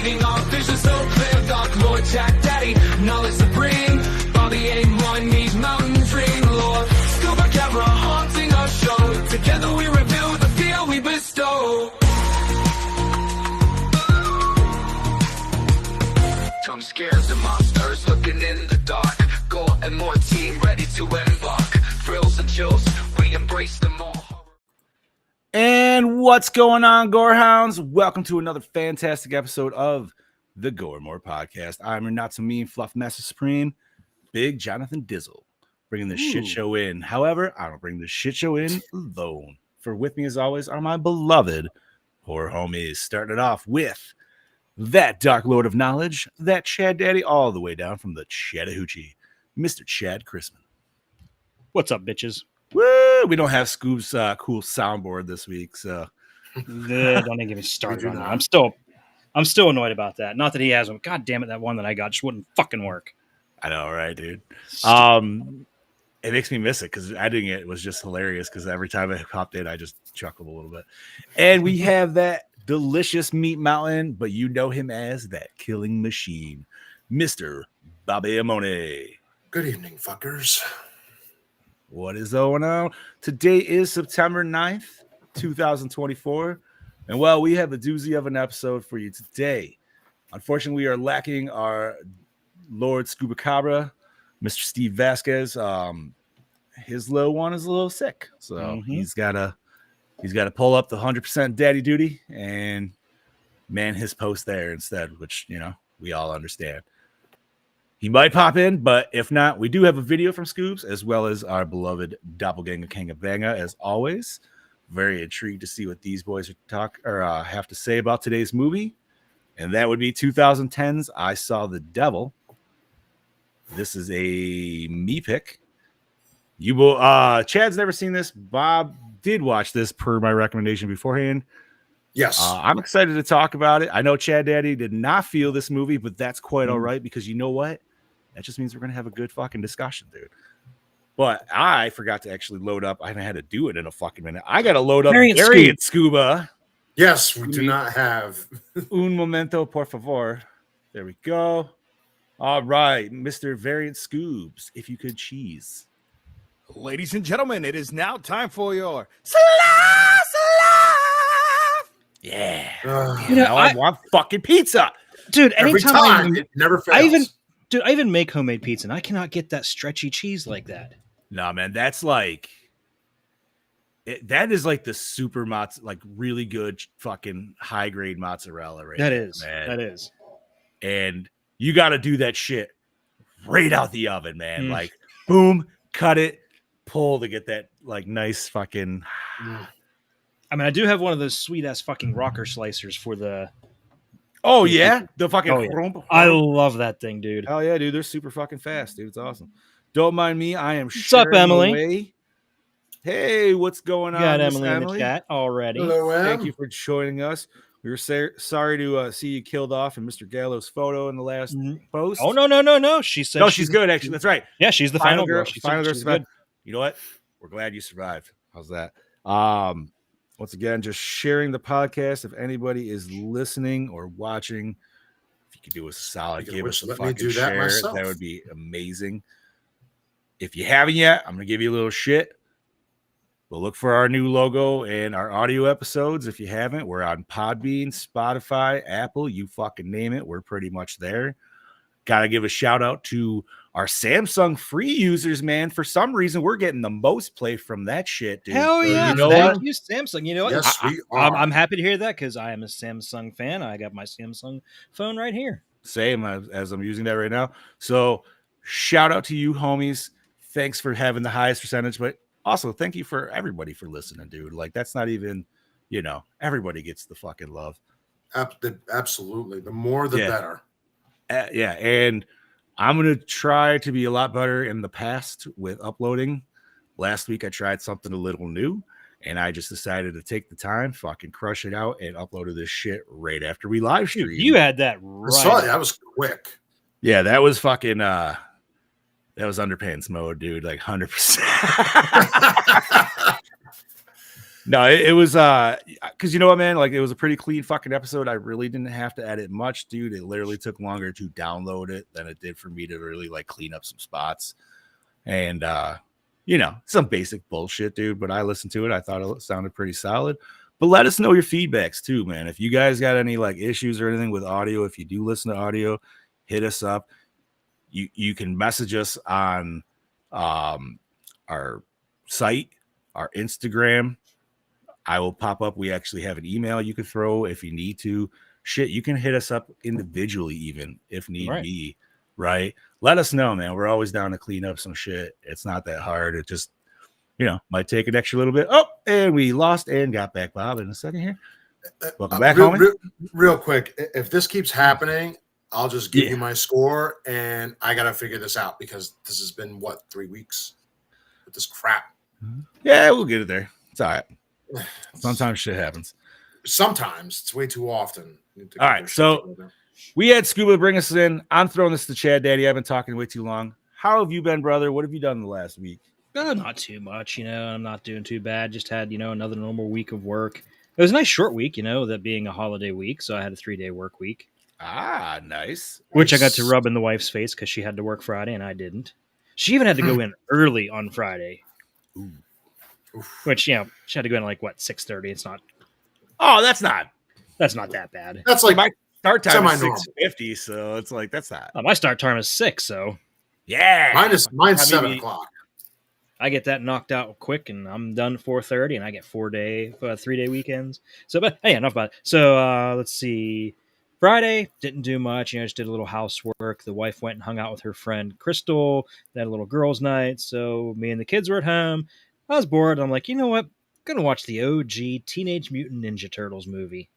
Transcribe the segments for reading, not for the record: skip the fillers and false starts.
Reading our vision so clear, Dark Lord, Jack Daddy, knowledge supreme. Bobby ain't one, these mountains ring, Lord. Scuba camera haunting our show. Together we reveal the fear we bestow. Tongue scares the monsters looking in the dark. Gore and more team ready to embark. Thrills and chills, we embrace them all. And what's going on, Gorehounds? Welcome to another fantastic episode of the Gore More Podcast. I'm your not so mean fluff master supreme, Big Jonathan Dizzle, bringing the shit show in. However, I don't bring the shit show in alone. For with me, as always, are my beloved horror homies. Starting it off with that Dark Lord of Knowledge, that Chad Daddy, all the way down from the Chattahoochee, Mr. Chad Chrisman. What's up, bitches? Woo! We don't have Scoop's cool soundboard this week, so Don't even get me started on that. I'm still annoyed about that. Not that he has one. God damn it, that one that I got just wouldn't fucking work. I know, right, dude? It makes me miss it because editing it was just hilarious because every time I popped in, I just chuckled a little bit. And we have that delicious meat mountain, but you know him as that killing machine, Mr. Bobby Amone. Good evening, fuckers. What is going on? Today is September 9th, 2024. And well, we have a doozy of an episode for you today. Unfortunately, we are lacking our Lord Scuba Cabra, Mr. Steve Vasquez. His little one is a little sick. So he's gotta pull up the 100% daddy duty and man his post there instead, which, you know, we all understand. He might pop in, but if not, we do have a video from Scoops as well as our beloved doppelganger Kangabanga, as always. Very intrigued to see what these boys have to say about today's movie, and that would be 2010's I Saw the Devil. This is a me pick. You will. Chad's never seen this. Bob did watch this per my recommendation beforehand. Yes. I'm excited to talk about it. I know Chad Daddy did not feel this movie, but that's quite all right because you know what? That just means we're going to have a good fucking discussion, dude. But I forgot to actually load up. I haven't had to do it in a fucking minute. I got to load up Variant Scuba. Yes, we do not have. Un momento, por favor. There we go. All right, Mr. Variant Scoobs, if you could cheese. Ladies and gentlemen, it is now time for your Yeah. You know, now I want fucking pizza. Dude, Every time, it never fails. I even make homemade pizza, and I cannot get that stretchy cheese like that. Nah, man, that's like that is like the super like really good fucking high grade mozzarella, right? That there, is, man. that is. And you got to do that shit right out the oven, man. Like, boom, cut it, pull to get that like nice fucking. I mean, I do have one of those sweet ass fucking rocker slicers for the. Oh yeah, the fucking. Oh, yeah. I love that thing, dude. Oh yeah, dude, they're super fucking fast, dude. It's awesome. Don't mind me. I am. What's up, Emily? Away. Hey, what's going on? Got Emily in the chat already. Hello, Thank you for joining us. We were sorry to see you killed off in Mr. Gallo's photo in the last post. Oh no! She said she's good. Actually, that's right. Yeah, she's the final girl. Final girl. Good. You know what? We're glad you survived. How's that? Once again, just sharing the podcast. If anybody is listening or watching, if you could do us a solid, give us a fucking share. That would be amazing. If you haven't yet, I'm gonna give you a little shit. But look for our new logo and our audio episodes. If you haven't, we're on Podbean, Spotify, Apple, you fucking name it. We're pretty much there. Got to give a shout out to our Samsung free users, man. For some reason, we're getting the most play from that shit, dude. Hell yeah. You know Thank you, Samsung. You know what? Yes, we are. I'm happy to hear that because I am a Samsung fan. I got my Samsung phone right here. Same as I'm using that right now. So shout out to you, homies. Thanks for having the highest percentage, but also thank you for everybody for listening, dude. Like, that's not even, you know, everybody gets the fucking love. Absolutely. The more, the better. Yeah. And I'm going to try to be a lot better in the past with uploading. Last week, I tried something a little new, and I just decided to take the time, fucking crush it out, and uploaded this shit right after we live streamed. You had that right. I saw it. That was quick. Yeah, that was fucking, that was underpants mode, dude. Like 100%. No, it was because you know what, man, like it was a pretty clean fucking episode. I really didn't have to edit much, dude. It literally took longer to download it than it did for me to really like clean up some spots. And you know, some basic bullshit, dude. But I listened to it. I thought it sounded pretty solid. But let us know your feedbacks too, man. If you guys got any like issues or anything with audio, if you do listen to audio, hit us up. You can message us on our site, our Instagram. I will pop up. We actually have an email you can throw if you need to. Shit, you can hit us up individually, even if need be. Right? Let us know, man. We're always down to clean up some shit. It's not that hard. It just, you know, might take an extra little bit. Oh, and we lost and got back Bob in a second here. Welcome back, homie. Real quick, if this keeps happening, I'll just give you my score, and I got to figure this out because this has been, 3 weeks with this crap. Yeah, we'll get it there. It's all right. Sometimes shit happens. Sometimes. It's way too often. All right, so we had Scuba bring us in. I'm throwing this to Chad Daddy. I've been talking way too long. How have you been, brother? What have you done the last week? Not too much, you know. I'm not doing too bad. Just had, you know, another normal week of work. It was a nice short week, you know, that being a holiday week. So I had a 3-day work week. Ah, nice. Which I got to rub in the wife's face because she had to work Friday and I didn't. She even had to go in early on Friday. Ooh. Which, you know, she had to go in at like, 6:30. It's not. Oh, that's not that bad. That's like my start time is semi-normal. 6:50, so it's like that's not. My start time is 6, so. Yeah. Mine's 7 o'clock. I get that knocked out quick, and I'm done at 4:30, and I get 3-day weekends. So, but hey, enough about it. So, let's see. Friday, didn't do much. You know, just did a little housework. The wife went and hung out with her friend Crystal. They had a little girls' night. So, me and the kids were at home. I was bored. I'm like, you know what? I'm going to watch the OG Teenage Mutant Ninja Turtles movie.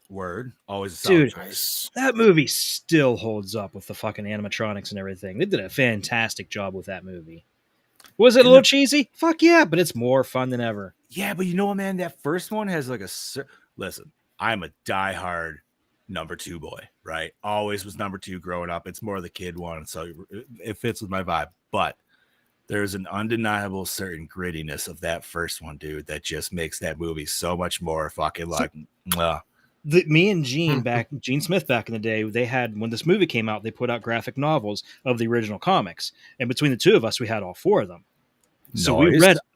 Word. Always a Dude, solid choice. That movie still holds up with the fucking animatronics and everything. They did a fantastic job with that movie. Was it a little cheesy? Fuck yeah, but it's more fun than ever. Yeah, but you know what, man? That first one has like listen, I'm a diehard number 2 boy, right? Always was number 2 growing up. It's more the kid one, so it fits with my vibe. But there's an undeniable certain grittiness of that first one, dude, that just makes that movie so much more fucking like. Me and Gene Smith back in the day, they had, when this movie came out, they put out graphic novels of the original comics, and between the two of us, we had all 4 of them. So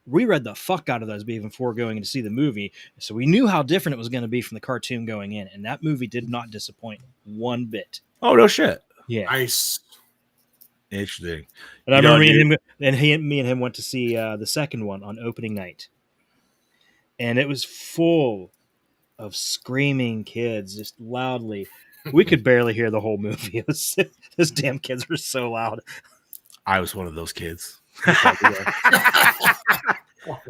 we read the fuck out of those even before going to see the movie. So we knew how different it was going to be from the cartoon going in, and that movie did not disappoint one bit. Oh no shit! Yeah, nice, interesting. And I remember me and him went to see the second one on opening night, and it was full of screaming kids, just loudly. We could barely hear the whole movie. Those damn kids were so loud. I was one of those kids. But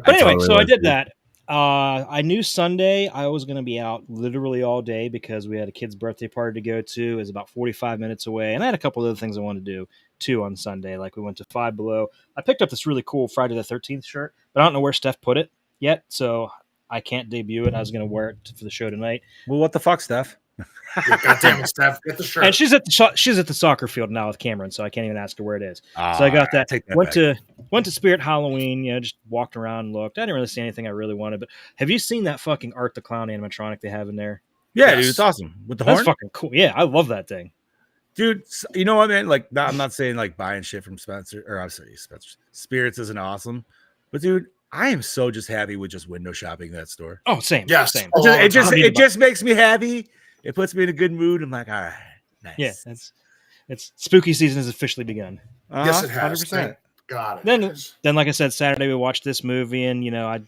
anyway, so I did that. I knew Sunday I was going to be out literally all day because we had a kid's birthday party to go to. It was about 45 minutes away. And I had a couple of other things I wanted to do too on Sunday. Like we went to Five Below. I picked up this really cool Friday the 13th shirt, but I don't know where Steph put it yet. So I can't debut it. I was going to wear it for the show tonight. Well, what the fuck, Steph? God damn it, Steph. Get the shirt. And she's at the soccer field now with Cameron, so I can't even ask her where it is. So I got that. Went to Spirit Halloween, you know, just walked around and looked. I didn't really see anything I really wanted, but have you seen that fucking Art the Clown animatronic they have in there? Yeah, dude, it's awesome. With the horn? That's fucking cool. Yeah, I love that thing. Dude, you know what, man? Like, I'm not saying like buying shit from Spencer, or I'm sorry, Spirits isn't awesome, but dude, I am so just happy with just window shopping that store. Oh, same. Yes. Same. It just makes me happy. It puts me in a good mood. I'm like, all right, nice. Yeah, it's spooky season has officially begun. Yes, it has. 100%. Got it. Then, like I said, Saturday we watched this movie, and you know, I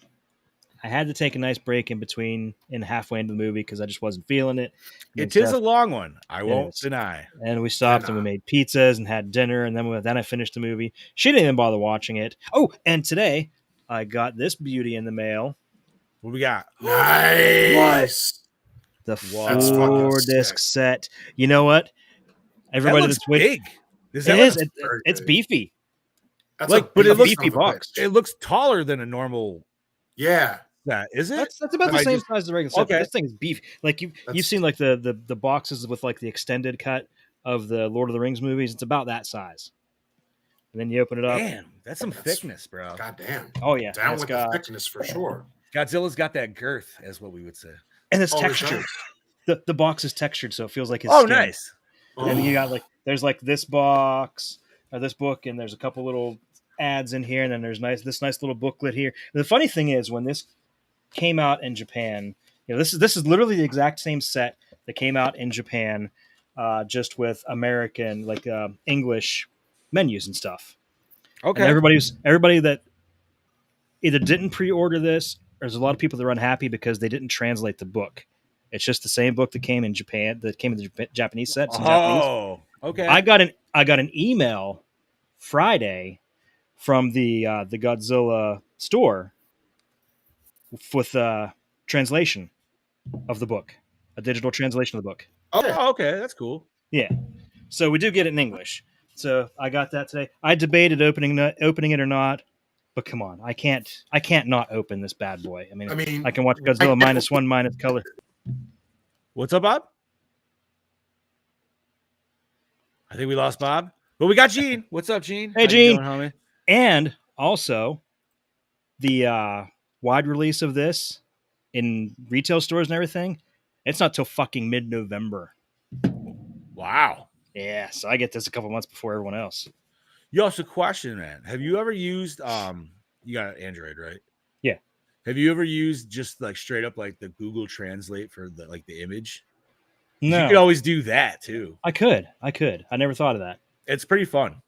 had to take a nice break in between and halfway into the movie because I just wasn't feeling it. It is a long one. I won't deny. And we stopped and we made pizzas and had dinner, and then I finished the movie. She didn't even bother watching it. Oh, and today I got this beauty in the mail. What we got? Nice. The 4-disc set. You know what? Everybody that's big. It's beefy. That's like, but it looks beefy box. It looks taller than a normal. Yeah. Is it? That's about the same size as the regular set. Okay. This thing is beefy. Like you've seen like the boxes with like the extended cut of the Lord of the Rings movies. It's about that size. And then you open it up. Damn, that's some thickness, bro. God damn. Oh yeah. Down with the thickness for sure. Godzilla's got that girth, as what we would say. And it's Oh, is textured. The box is textured, so it feels like his Oh, skin. nice. And then you got there's this box or this book, and there's a couple little ads in here, and then there's this nice little booklet here. And the funny thing is, when this came out in Japan, this is literally the exact same set that came out in Japan, just with American English menus and stuff. Okay. And everybody that either didn't pre-order this, or there's a lot of people that are unhappy because they didn't translate the book. It's just the same book that came in Japan, that came in the Japanese sets. Oh, okay. I got an email Friday from the Godzilla store with a translation of the book, a digital translation of the book. Okay. Oh, okay, that's cool. Yeah, so we do get it in English. So I got that today. I debated opening it or not, but come on, I can't not open this bad boy. I mean, I can watch Godzilla -1 minus color. What's up, Bob? I think we lost Bob, but we got Gene. What's up, Gene? Hey, How you Gene. doing, homie? And also, the wide release of this in retail stores and everything, it's not till fucking mid-November. Wow. Yeah, so I get this a couple months before everyone else. You also question, man. Have you ever used you got Android, right? Yeah. Have you ever used just like straight up like the Google Translate for the image? No, You could always do that too. I could. I never thought of that. It's pretty fun.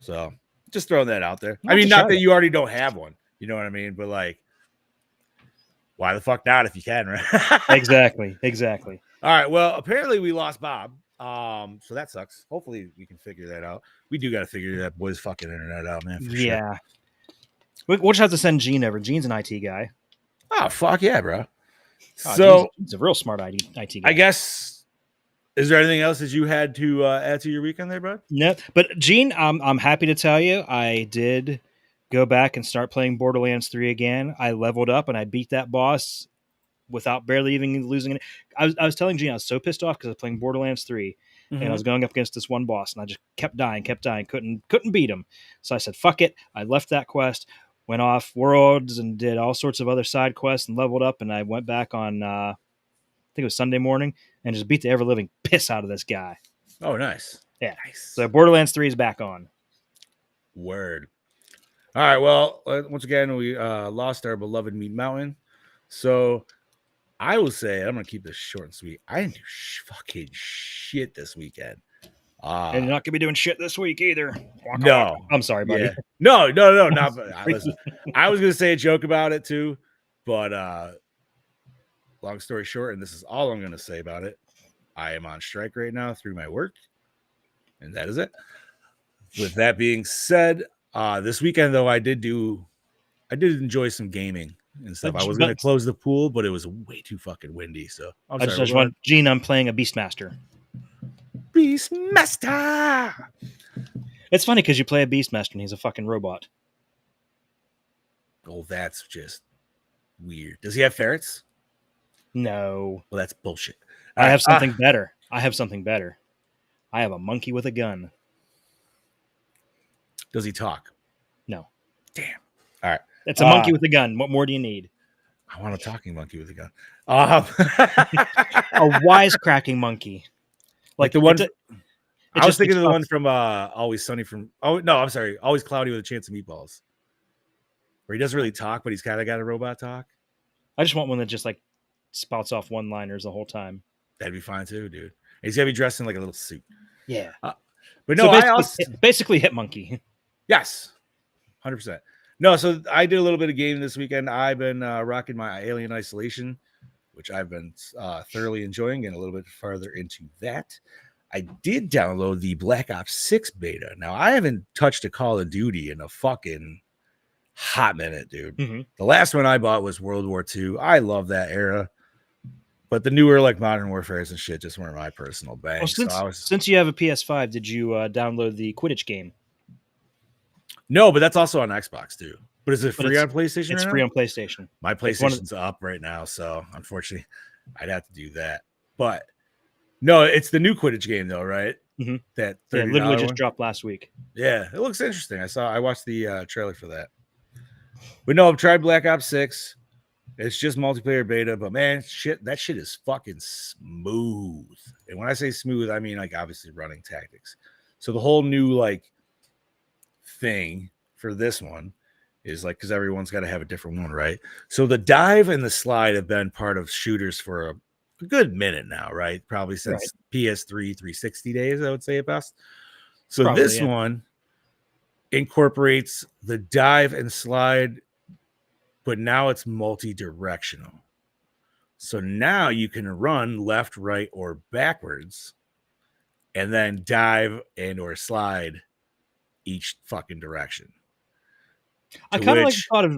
So just throwing that out there. I'll I mean, have to not try that that. you already don't have one. You know what I mean? But like, why the fuck not if you can, right? Exactly. All right. Well, apparently we lost Bob. So that sucks. Hopefully we can figure that out. We do got to figure that boy's fucking internet out, man. For sure. Yeah. We'll just have to send Gene over. Gene's an IT guy. Oh, fuck yeah, bro. Oh, So Gene's a real smart IT guy. I guess, is there anything else that you had to add to your weekend there, bro? No, but Gene, I'm happy to tell you, I did go back and start playing Borderlands 3 again. I leveled up and I beat that boss without barely even losing it. I was telling Gene I was so pissed off because I was playing Borderlands 3 and I was going up against this one boss and I just kept dying, couldn't beat him. So I said, fuck it. I left that quest, went off worlds and did all sorts of other side quests and leveled up, and I went back on I think it was Sunday morning and just beat the ever living piss out of this guy. Oh, nice. Yeah. Nice. So Borderlands 3 is back on. Word. All right. Well, once again, we lost our beloved Meat Mountain. So I will say, I'm going to keep this short and sweet. I didn't do fucking shit this weekend. And you're not going to be doing shit this week either. No. I'm sorry, buddy. Yeah. No, not. Listen, I was going to say a joke about it too, but long story short, and this is all I'm going to say about it. I am on strike right now through my work, and that is it. With that being said, this weekend though, I did enjoy some gaming and stuff. I was going to close the pool, but it was way too fucking windy. So I just want Gene. I'm playing a Beastmaster. Beastmaster. It's funny because you play a Beastmaster and he's a fucking robot. Oh, that's just weird. Does he have ferrets? No. Well, that's bullshit. I have something better. I have a monkey with a gun. Does he talk? No. Damn. All right. It's a monkey with a gun. What more do you need? I want a talking monkey with a gun. A wisecracking monkey. Like the one. I was thinking of the tough. one from Always Sunny from. Oh no, I'm sorry. Always Cloudy with a Chance of Meatballs. Where he doesn't really talk, but he's kind of got a robot talk. I just want one that just like spouts off one-liners the whole time. That'd be fine too, dude. He's gotta be dressed in like a little suit. Yeah. But no, basically Hit Monkey. Yes, 100%. No, so I did a little bit of gaming this weekend. I've been rocking my Alien Isolation, which I've been thoroughly enjoying, and a little bit further into that. I did download the Black Ops 6 beta. Now, I haven't touched a Call of Duty in a fucking hot minute, dude. Mm-hmm. The last one I bought was World War II. I love that era. But the newer, like Modern Warfares and shit, just weren't my personal bang. Well, since you have a PS5, did you download the Quidditch game? No, but that's also on Xbox too. But is it free on PlayStation? It's free on PlayStation. My PlayStation's up right now, so unfortunately, I'd have to do that. But no, it's the new Quidditch game though, right? Mm-hmm. That literally just dropped last week. Yeah, it looks interesting. I watched the trailer for that. But no, I've tried Black Ops 6. It's just multiplayer beta, but man, that shit is fucking smooth. And when I say smooth, I mean like obviously running tactics. So the whole new like thing for this one is like because everyone's got to have a different one, right? So the dive and the slide have been part of shooters for a good minute now, right? Probably since PS3 360 days, I would say at best. So Probably, this one incorporates the dive and slide, but now it's multi-directional. So now you can run left, right, or backwards, and then dive and or slide each fucking direction. I kind of like the thought of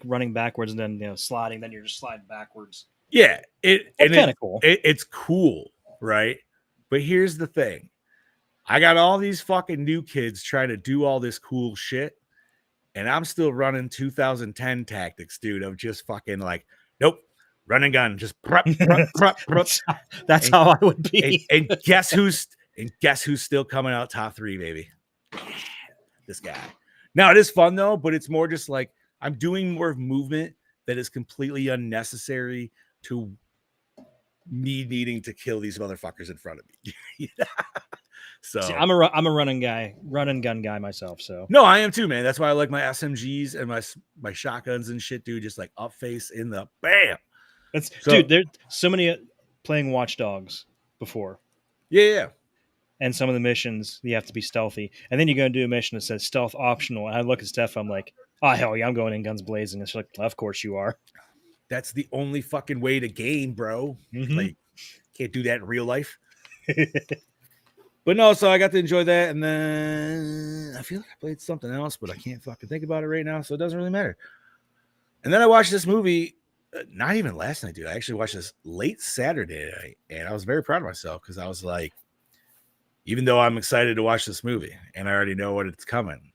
running backwards and then sliding. Then you're just sliding backwards. Yeah, It's kind of cool. It's cool, right? But here's the thing: I got all these fucking new kids trying to do all this cool shit, and I'm still running 2010 tactics, dude. Of just fucking like, nope, run and gun, just prep. That's how I would be. And guess who's still coming out top 3, baby? This guy. Now it is fun though, but it's more just like I'm doing more movement that is completely unnecessary to me needing to kill these motherfuckers in front of me. So See, I'm a run and gun guy myself. So no, I am too, man. That's why I like my SMGs and my shotguns and shit, dude. Just like up face in the bam. Dude, there's so many playing Watch Dogs before. Yeah. And some of the missions, you have to be stealthy. And then you go and do a mission that says stealth optional. And I look at Steph, I'm like, oh, hell yeah, I'm going in guns blazing. It's like, of course you are. That's the only fucking way to game, bro. Mm-hmm. Like, can't do that in real life. But no, so I got to enjoy that. And then I feel like I played something else, but I can't fucking think about it right now. So it doesn't really matter. And then I watched this movie, not even last night, dude. I actually watched this late Saturday night. And I was very proud of myself because I was like, even though I'm excited to watch this movie and I already know what it's coming,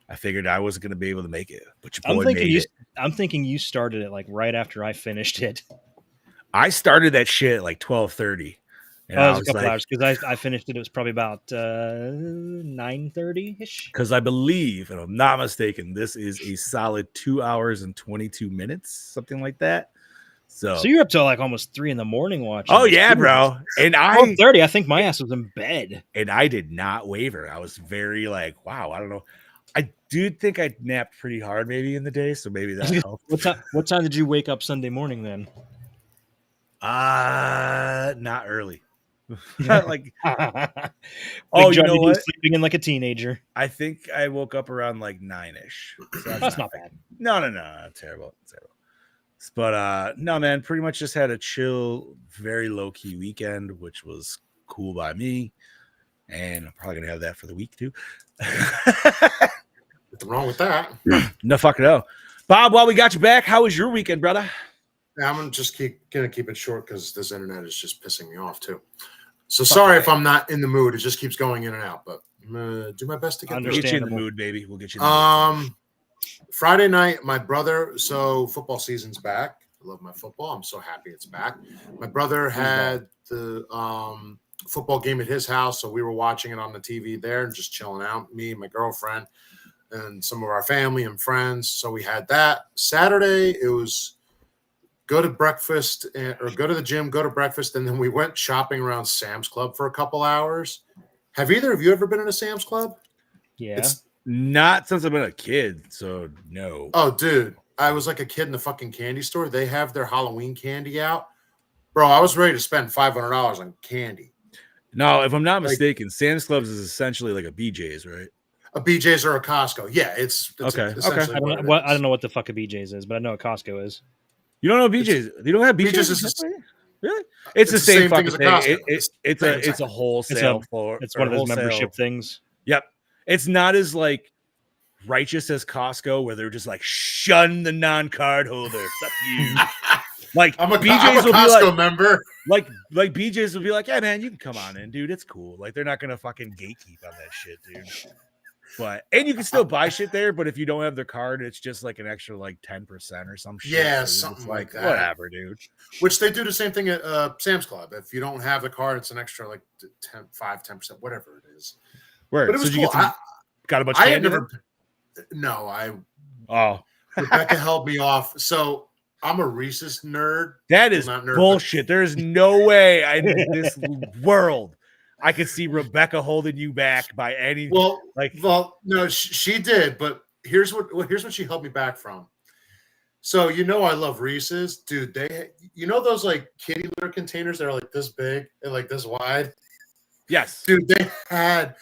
I figured I wasn't going to be able to make it. But your boy made it. I'm thinking you started it like right after I finished it. I started that shit at like 12:30. It was a couple hours because I finished it. It was probably about 9:30-ish. Because I believe, and I'm not mistaken, this is a solid 2 hours and 22 minutes, something like that. So you're up till like almost 3 a.m. watching. Oh yeah, bro. And 12:30. I think my ass was in bed. And I did not waver. I was very like, wow. I don't know. I do think I napped pretty hard maybe in the day, so maybe that helped. What time did you wake up Sunday morning then? Not early. Like, oh, you know what? Sleeping in like a teenager. I think I woke up around like 9-ish. So that's not bad. No, terrible. But no, man, pretty much just had a chill, very low-key weekend, which was cool by me. And I'm probably gonna have that for the week too. Nothing wrong with that. No fucking no. Bob, while we got you back, how was your weekend, brother? I'm gonna just gonna keep it short because this internet is just pissing me off too. So sorry if I'm not in the mood. It just keeps going in and out, but I'm gonna do my best to get you in the mood, baby. We'll get you in the mood. Friday night, my brother, so football season's back. I love my football. I'm so happy it's back. My brother had the football game at his house, so we were watching it on the TV there and just chilling out, me and my girlfriend and some of our family and friends. So we had that. Saturday, it was go to breakfast or go to the gym, go to breakfast, and then we went shopping around Sam's Club for a couple hours. Have either of you ever been in a Sam's Club? Yeah. It's not since I've been a kid, so no. Oh, dude. I was like a kid in the fucking candy store. They have their Halloween candy out. Bro, I was ready to spend $500 on candy. No, if I'm not mistaken, Sam's Clubs is essentially like a BJ's, right? A BJ's or a Costco. Yeah, it's okay. I don't know what the fuck a BJ's is, but I know what Costco is. You don't know BJ's? You don't have BJ's? Really? It's the same fucking thing. It's a wholesale for. It's one of those membership things. Yep. It's not as like righteous as Costco, where they're just like shun the non-card holder. Fuck you. Like I'm a BJ's will Costco be like, member. Like BJ's will be like, yeah, man, you can come on in, dude. It's cool. Like they're not gonna fucking gatekeep on that shit, dude. And you can still buy shit there, but if you don't have their card, it's just like an extra like 10% or some shit. Yeah, so something like that. Whatever, dude. Which they do the same thing at Sam's Club. If you don't have the card, it's an extra like 10%, whatever it is. Word. But it was cool. Got a bunch of candy? No, Oh. Rebecca held me off. So I'm a Reese's nerd. That Well, is not nerd, but- bullshit. There's no way in this world I could see Rebecca holding you back by any. Well, like, no, she did, but here's what she held me back from. So I love Reese's, dude. Those like kitty litter containers that are like this big and like this wide. yes, Dude, they had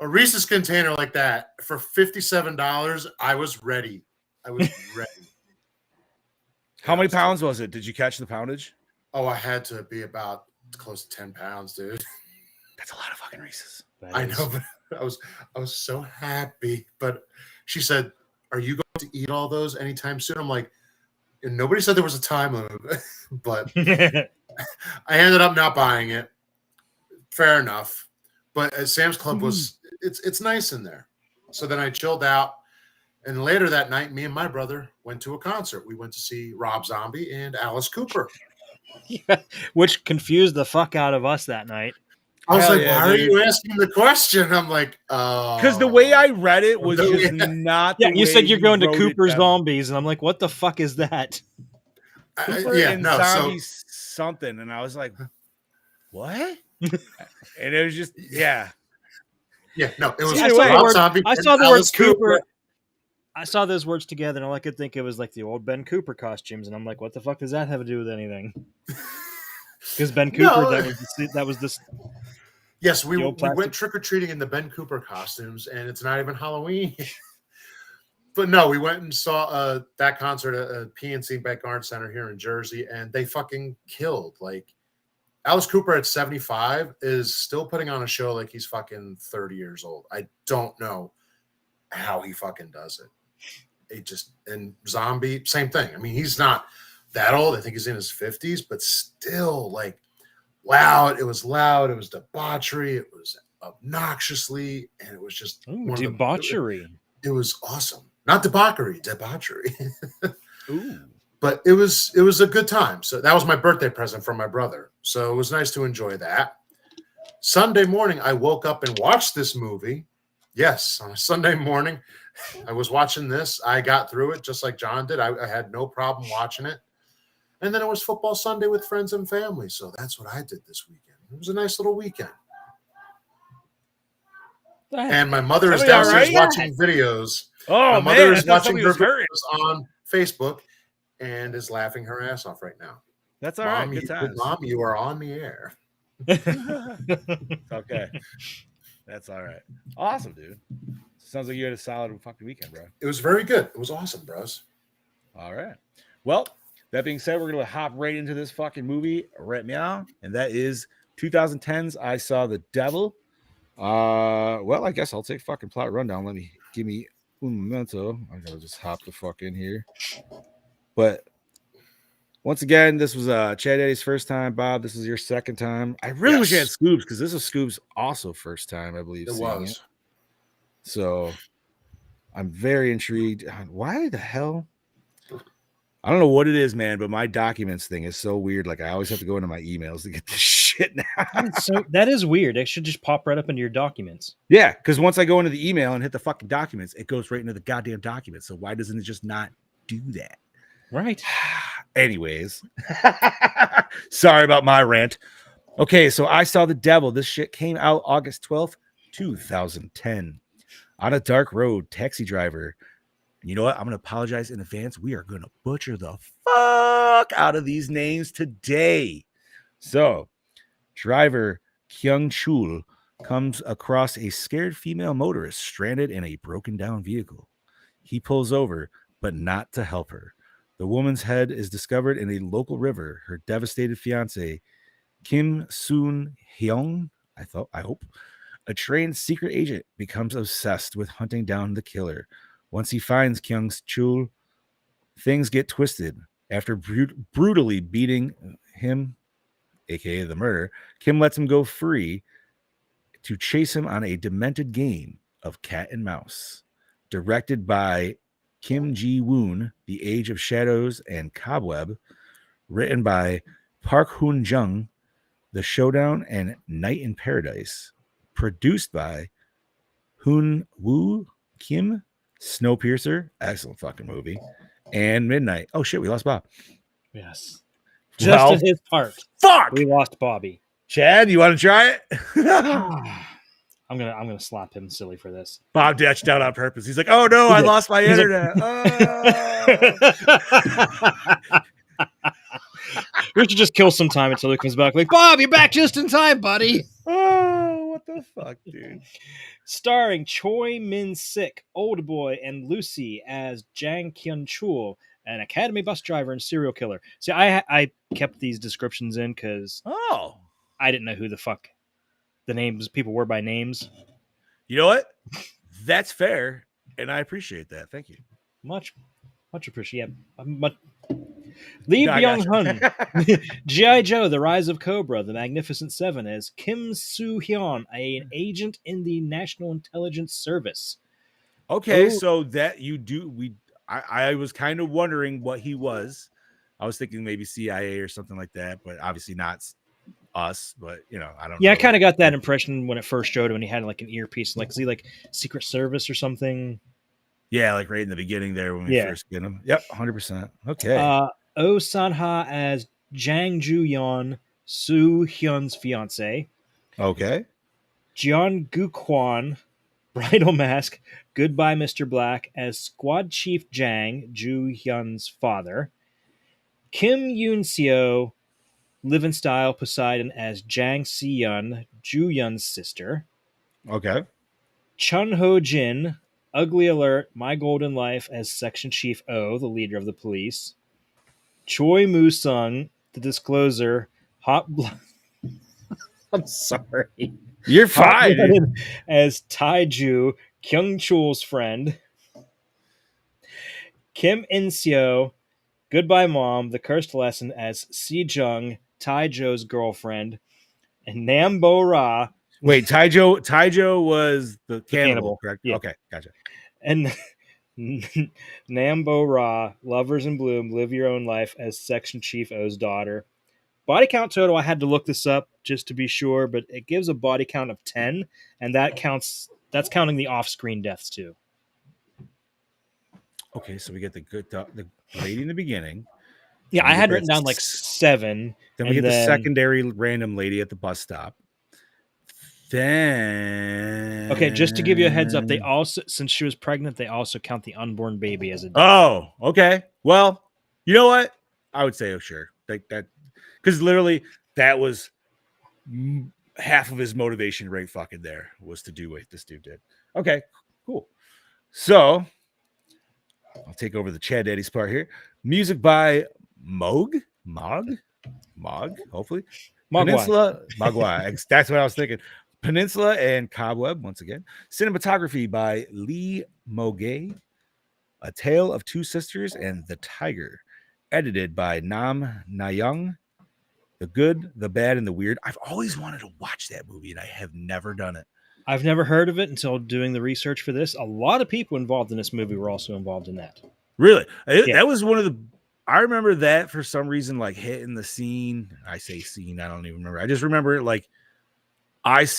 a Reese's container like that for $57. I was ready. Ready. How many pounds was it? Did you catch the poundage? Oh, I had to be about close to 10 pounds, dude. That's a lot of fucking Reese's. I know, but I was so happy. But she said, "Are you going to eat all those anytime soon?" I'm like, and nobody said there was a time limit, but I ended up not buying it. Fair enough. But at Sam's Club it's nice in there. So then I chilled out. And later that night, me and my brother went to a concert. We went to see Rob Zombie and Alice Cooper. Yeah, which confused the fuck out of us that night. I was Hell like, yeah, why dude. are you asking the question? I'm like, Because the way I read it was just not. Yeah, the you way said you're going to wrote it Cooper down. Zombies, and I'm like, what the fuck is that? Cooper and Zombie something, and I was like, what? And it was just Yeah, no, it was I saw the Rob word- Zombie I and saw the Alice word Cooper. I saw those words together, and all I could think it was like the old Ben Cooper costumes, and I'm like, what the fuck does that have to do with anything? Because Ben Cooper, No. that was this. Yes, we The old went plastic- trick or treating in the Ben Cooper costumes, and it's not even Halloween. But no, we went and saw that concert at PNC Bank Arts Center here in Jersey, and they fucking killed. Like Alice Cooper at 75 is still putting on a show like he's fucking 30 years old. I don't know how he fucking does it. And Zombie, same thing. I mean, he's not that old. I think he's in his 50s, but still like loud. It was debauchery. It was obnoxiously, and it was just Debauchery. It was awesome. Not debauchery. ooh. But it was a good time. So that was my birthday present from my brother. So it was nice to enjoy that. Sunday morning, I woke up and watched this movie. Yes, on a Sunday morning, I was watching this. I got through it just like John did. I had no problem watching it. And then it was football Sunday with friends and family. So that's what I did this weekend. It was a nice little weekend. And my mother is downstairs watching videos. Oh, my mother man, is watching her videos on Facebook and is laughing her ass off right now. That's all right. Mom, Good times. Mom, you are on the air. Okay. That's all right. Awesome, dude. Sounds like you had a solid fucking weekend, bro. It was very good. It was awesome, bros. All right. Well, that being said, we're going to hop right into this fucking movie right now. And that is 2010's I Saw the Devil. Well, I guess I'll take fucking plot rundown. Give me un momento. I gotta just hop the fuck in here. But once again, this was Chad Eddie's first time. Bob, this is your second time. I really wish you had Scoops, because this was Scoops' also first time, I believe. It was. It. So I'm very intrigued. Why the hell? I don't know what it is, man, but my documents thing is so weird. Like I always have to go into my emails to get this shit now. So that is weird. It should just pop right up into your documents. Yeah, because once I go into the email and hit the fucking documents, it goes right into the goddamn documents. So why doesn't it just not do that? Right. Anyways, sorry about my rant. Okay, so I Saw the Devil. This shit came out August 12th, 2010. On a dark road, taxi driver. You know what? I'm going to apologize in advance. We are going to butcher the fuck out of these names today. So, driver Kyung Chul comes across a scared female motorist stranded in a broken down vehicle. He pulls over, but not to help her. The woman's head is discovered in a local river. Her devastated fiance, Kim Soon Hyung, I hope, a trained secret agent, becomes obsessed with hunting down the killer. Once he finds Kyung Chul, things get twisted. After brutally beating him, aka the murder, Kim lets him go free to chase him on a demented game of cat and mouse. Directed by Kim Ji-woon, The Age of Shadows and Cobweb. Written by Park Hoon-jung, The Showdown and Night in Paradise. Produced by Hoon Woo Kim, Snowpiercer, excellent fucking movie, and Midnight. Oh shit, we lost Bob. Yes. Just Well, in his part. Fuck. We lost Bobby. Chad, you want to try it? I'm gonna slap him silly for this. Bob dashed out on purpose. He's like, "Oh no, I lost my He's like- internet." Oh. We should just kill some time until he comes back. Like, Bob, you're back just in time, buddy. Oh, what the fuck, dude? Starring Choi Min-sik, Old Boy, and Lucy as Jang Kyun-chul, an academy bus driver and serial killer. See, I kept these descriptions in because Oh, I didn't know who the fuck the names people were by names. you know what? That's fair, and I appreciate that. Thank you. Much appreciated. Lee No, I Byung-hun, gotcha. G.I. Joe, The Rise of Cobra, The Magnificent Seven, as Kim Soo-hyun, an agent in the National Intelligence Service. Okay, Oh. so that you do I was kind of wondering what he was. I was thinking maybe CIA or something like that, but obviously not us. But I don't. Yeah, know. I kind of got that impression when it first showed him, and he had like an earpiece. Like, is he like Secret Service or something? Yeah, like right in the beginning there when we first get him. Yep, 100%. Okay. Oh San-ha as Jang Ju-yeon, Soo-hyun's fiance. Okay. Jeon Gu-kwan, Bridal Mask, Goodbye Mr. Black as Squad Chief Jang, Ju-hyun's father. Kim Yoon-seo, Live in Style Poseidon as Jang Si-yeon, Ju-yeon's sister. Okay. Chun Ho-jin, Ugly Alert, My Golden Life as Section Chief O, the leader of the police. Choi Moo-sung, The Discloser, Hot Blood. I'm sorry. You're fine. Hot-blooded as Taiju, Kyung-chul's friend. Kim In-seo, Goodbye Mom, The Cursed Lesson as Si-jung, Taijo's girlfriend. And Nam Bo-ra. Wait, Taijo was the cannibal, correct? Yeah. Okay, gotcha. And Nam Bo-ra, Lovers in Bloom, Live Your Own Life as Section Chief O's daughter. Body count total, I had to look this up just to be sure, but it gives a body count of 10, and that's counting the off-screen deaths too. Okay, so we get the lady in the beginning. Yeah, We I get had that written down like 7. Then we get the secondary random lady at the bus stop. Then Okay, just to give you a heads up, they also, since she was pregnant, they also count the unborn baby as a death. Oh, okay. Well, you know what? I would say, oh, sure. Like that, because literally that was half of his motivation right fucking there was to do what this dude did. Okay, cool. So I'll take over the Chad Daddy's part here. Music by Mog, hopefully. Peninsula, Mogwai. That's what I was thinking. Peninsula and Cobweb, once again. Cinematography by Lee Mogay. A Tale of Two Sisters and the Tiger. Edited by Nam Nayoung. The Good, the Bad, and the Weird. I've always wanted to watch that movie, and I have never done it. I've never heard of it until doing the research for this. A lot of people involved in this movie were also involved in that. Really? Yeah. That was one of the... I remember that for some reason, like hitting the scene. I say scene, I don't even remember. I just remember it like I was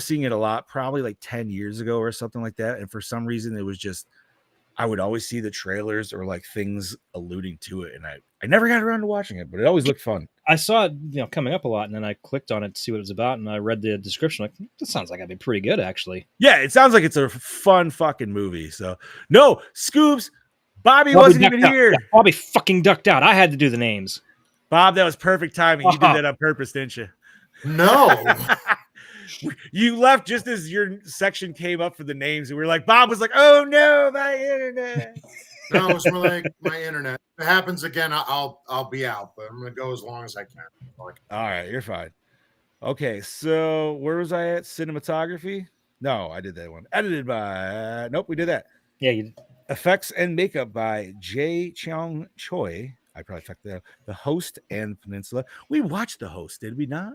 seeing it a lot, probably like 10 years ago or something like that. And for some reason, it was just, I would always see the trailers or like things alluding to it. And I never got around to watching it, but it always looked fun. I saw it, coming up a lot, and then I clicked on it to see what it was about, and I read the description. Like, this sounds like it'd be pretty good, actually. Yeah, it sounds like it's a fun fucking movie. So, no, Scoops, Bobby wasn't even here. Yeah, Bobby fucking ducked out. I had to do the names. Bob, that was perfect timing. You did that on purpose, didn't you? No. You left just as your section came up for the names, and we were like, Bob was like, "Oh no, my internet." No, it's more like my internet. If it happens again, I'll be out, but I'm gonna go as long as I can. Like, all right, you're fine. Okay, so where was I at? Cinematography? No, I did that one. Edited by nope, we did that. Yeah, you Effects and makeup by Jae Cheong Choi. I probably fucked that up. The Host and Peninsula. We watched The Host, did we not?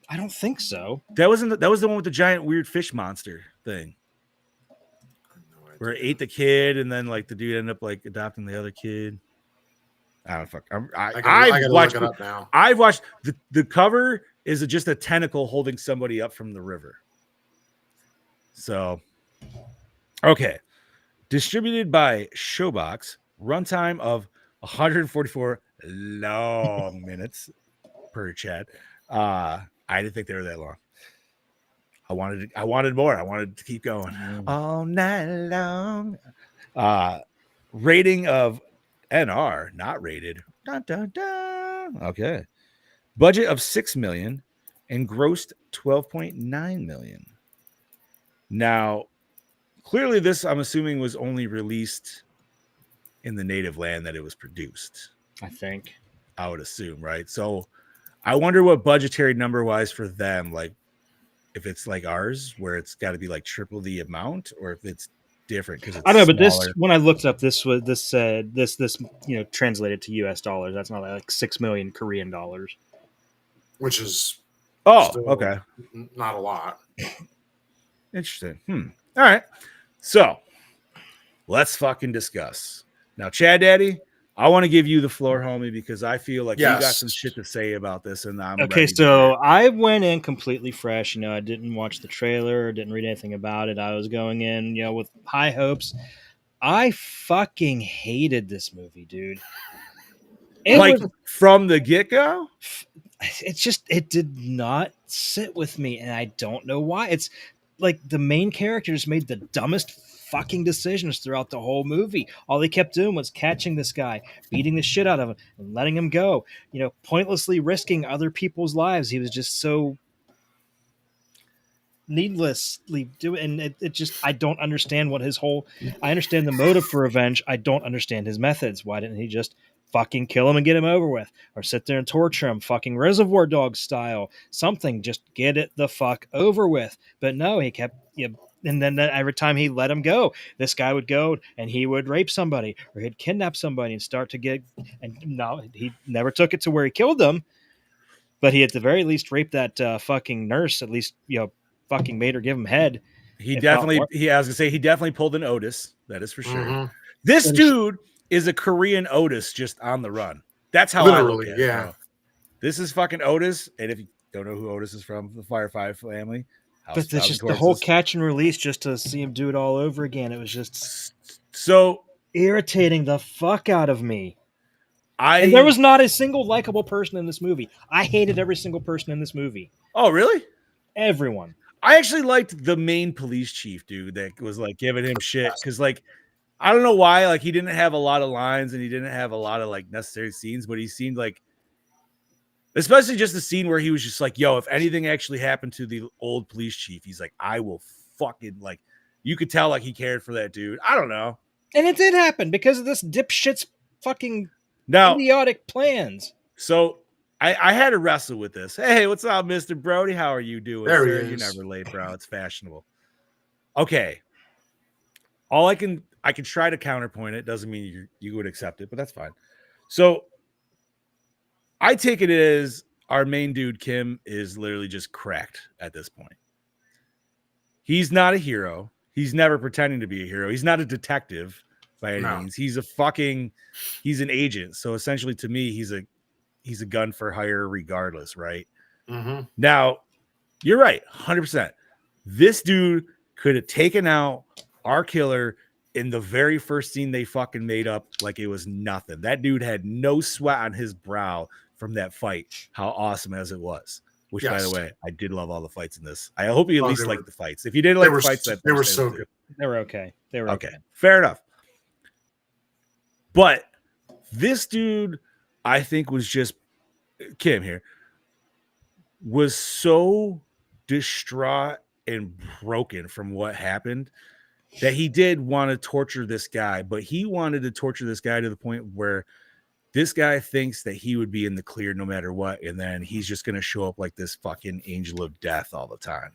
I don't think so. That was the one with the giant weird fish monster thing. Where it ate the kid, and then like the dude ended up like adopting the other kid. I don't fuck. I gotta look it up now. I've watched the cover is just a tentacle holding somebody up from the river. So, okay. Distributed by Showbox, runtime of 144 long minutes per chat. I didn't think they were that long. I wanted more. I wanted to keep going all night long. Rating of NR, not rated. Dun, dun, dun. Okay. Budget of $6 million and grossed $12.9 million. Now, clearly, this I'm assuming was only released in the native land that it was produced. I think. I would assume, right? So, I wonder what budgetary number wise for them, like if it's like ours, where it's got to be like triple the amount, or if it's different because I don't know, but smaller. this when I looked up, this said this translated to U.S. dollars. That's not like 6 million Korean dollars, which is still okay, not a lot. Interesting. All right, so let's fucking discuss now, Chad Daddy. I want to give you the floor, homie, because I feel like you got some shit to say about this, and I'm okay. So I went in completely fresh. I didn't watch the trailer, didn't read anything about it. I was going in, with high hopes. I fucking hated this movie, dude. From the get-go? It did not sit with me, and I don't know why. It's like the main characters made the dumbest fucking decisions throughout the whole movie. All they kept doing was catching this guy, beating the shit out of him, and letting him go. Pointlessly risking other people's lives. He was just so needlessly doing, and it just, I don't understand what his whole. I understand the motive for revenge. I don't understand his methods. Why didn't he just fucking kill him and get him over with, or sit there and torture him, fucking Reservoir Dogs style? Something, just get it the fuck over with. But no, he kept. And then every time he let him go, this guy would go and he would rape somebody or he'd kidnap somebody and start to get. And no, he never took it to where he killed them, but he at the very least raped that fucking nurse. At least fucking made her give him head. He definitely. I was gonna say he definitely pulled an Otis. That is for sure. Mm-hmm. This dude is a Korean Otis just on the run. That's how I look at it. Yeah. This is fucking Otis, and if you don't know who Otis is from, the Firefly family. But that's just the whole catch and release just to see him do it all over again. It was just so irritating the fuck out of me. And there was not a single likable person in this movie. I hated every single person in this movie. Oh, really? Everyone. I actually liked the main police chief dude that was like giving him shit because I don't know why he didn't have a lot of lines and he didn't have a lot of necessary scenes, but he seemed like. Especially just the scene where he was just like, yo, if anything actually happened to the old police chief, he's like, I will fucking you could tell he cared for that dude. I don't know. And it did happen because of this dipshit's fucking idiotic plans. So I had to wrestle with this. Hey, what's up, Mr. Brody? How are you doing? There sir? He is. You're never late, bro. It's fashionable. Okay. All I can try to counterpoint it. Doesn't mean you would accept it, but that's fine. So I take it as our main dude, Kim, is literally just cracked at this point. He's not a hero. He's never pretending to be a hero. He's not a detective by any means. He's an agent. So essentially to me, he's a gun for hire regardless, right? Mm-hmm. Now, you're right, 100%. This dude could have taken out our killer in the very first scene they fucking made up like it was nothing. That dude had no sweat on his brow from that fight, how awesome as it was. Which, by the way, I did love all the fights in this. I hope you at least liked the fights. If you didn't like the fights, they were so good. They were okay. They were okay. Fair enough. But this dude, I think, was just Kim here, was so distraught and broken from what happened that he did want to torture this guy, but he wanted to torture this guy to the point where this guy thinks that he would be in the clear no matter what, and then he's just going to show up like this fucking angel of death all the time.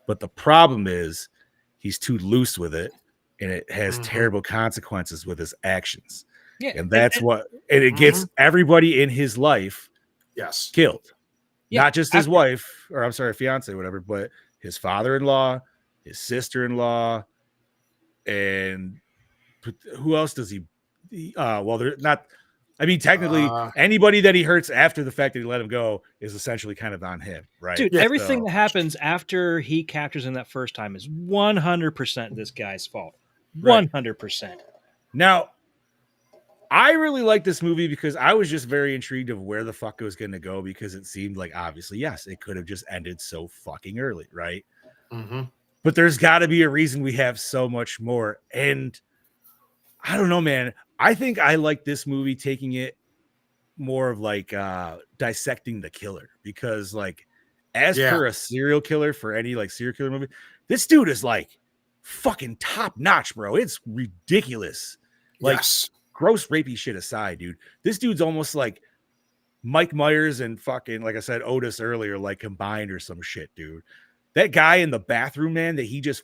But the problem is he's too loose with it, and it has terrible consequences with his actions. Yeah, and that's it gets everybody in his life killed. Yeah, not just his wife, or I'm sorry, fiance, whatever, but his father-in-law, his sister-in-law, and who else does he? Well, they're not. I mean, technically, anybody that he hurts after the fact that he let him go is essentially kind of on him, right? Dude, everything that happens after he captures him that first time is 100% this guy's fault. 100%. Now, I really like this movie because I was just very intrigued of where the fuck it was going to go, because it seemed like, obviously, yes, it could have just ended so fucking early, right? Mm-hmm. But there's got to be a reason we have so much more. And I don't know, man. I think I like this movie taking it more of like dissecting the killer, because like as per a serial killer for any like serial killer movie, this dude is like fucking top notch, bro. It's ridiculous. Like, yes. Gross rapey shit aside, dude, this dude's almost like Mike Myers and fucking, like I said, Otis earlier, like combined or some shit, dude. That guy in the bathroom, man, that he just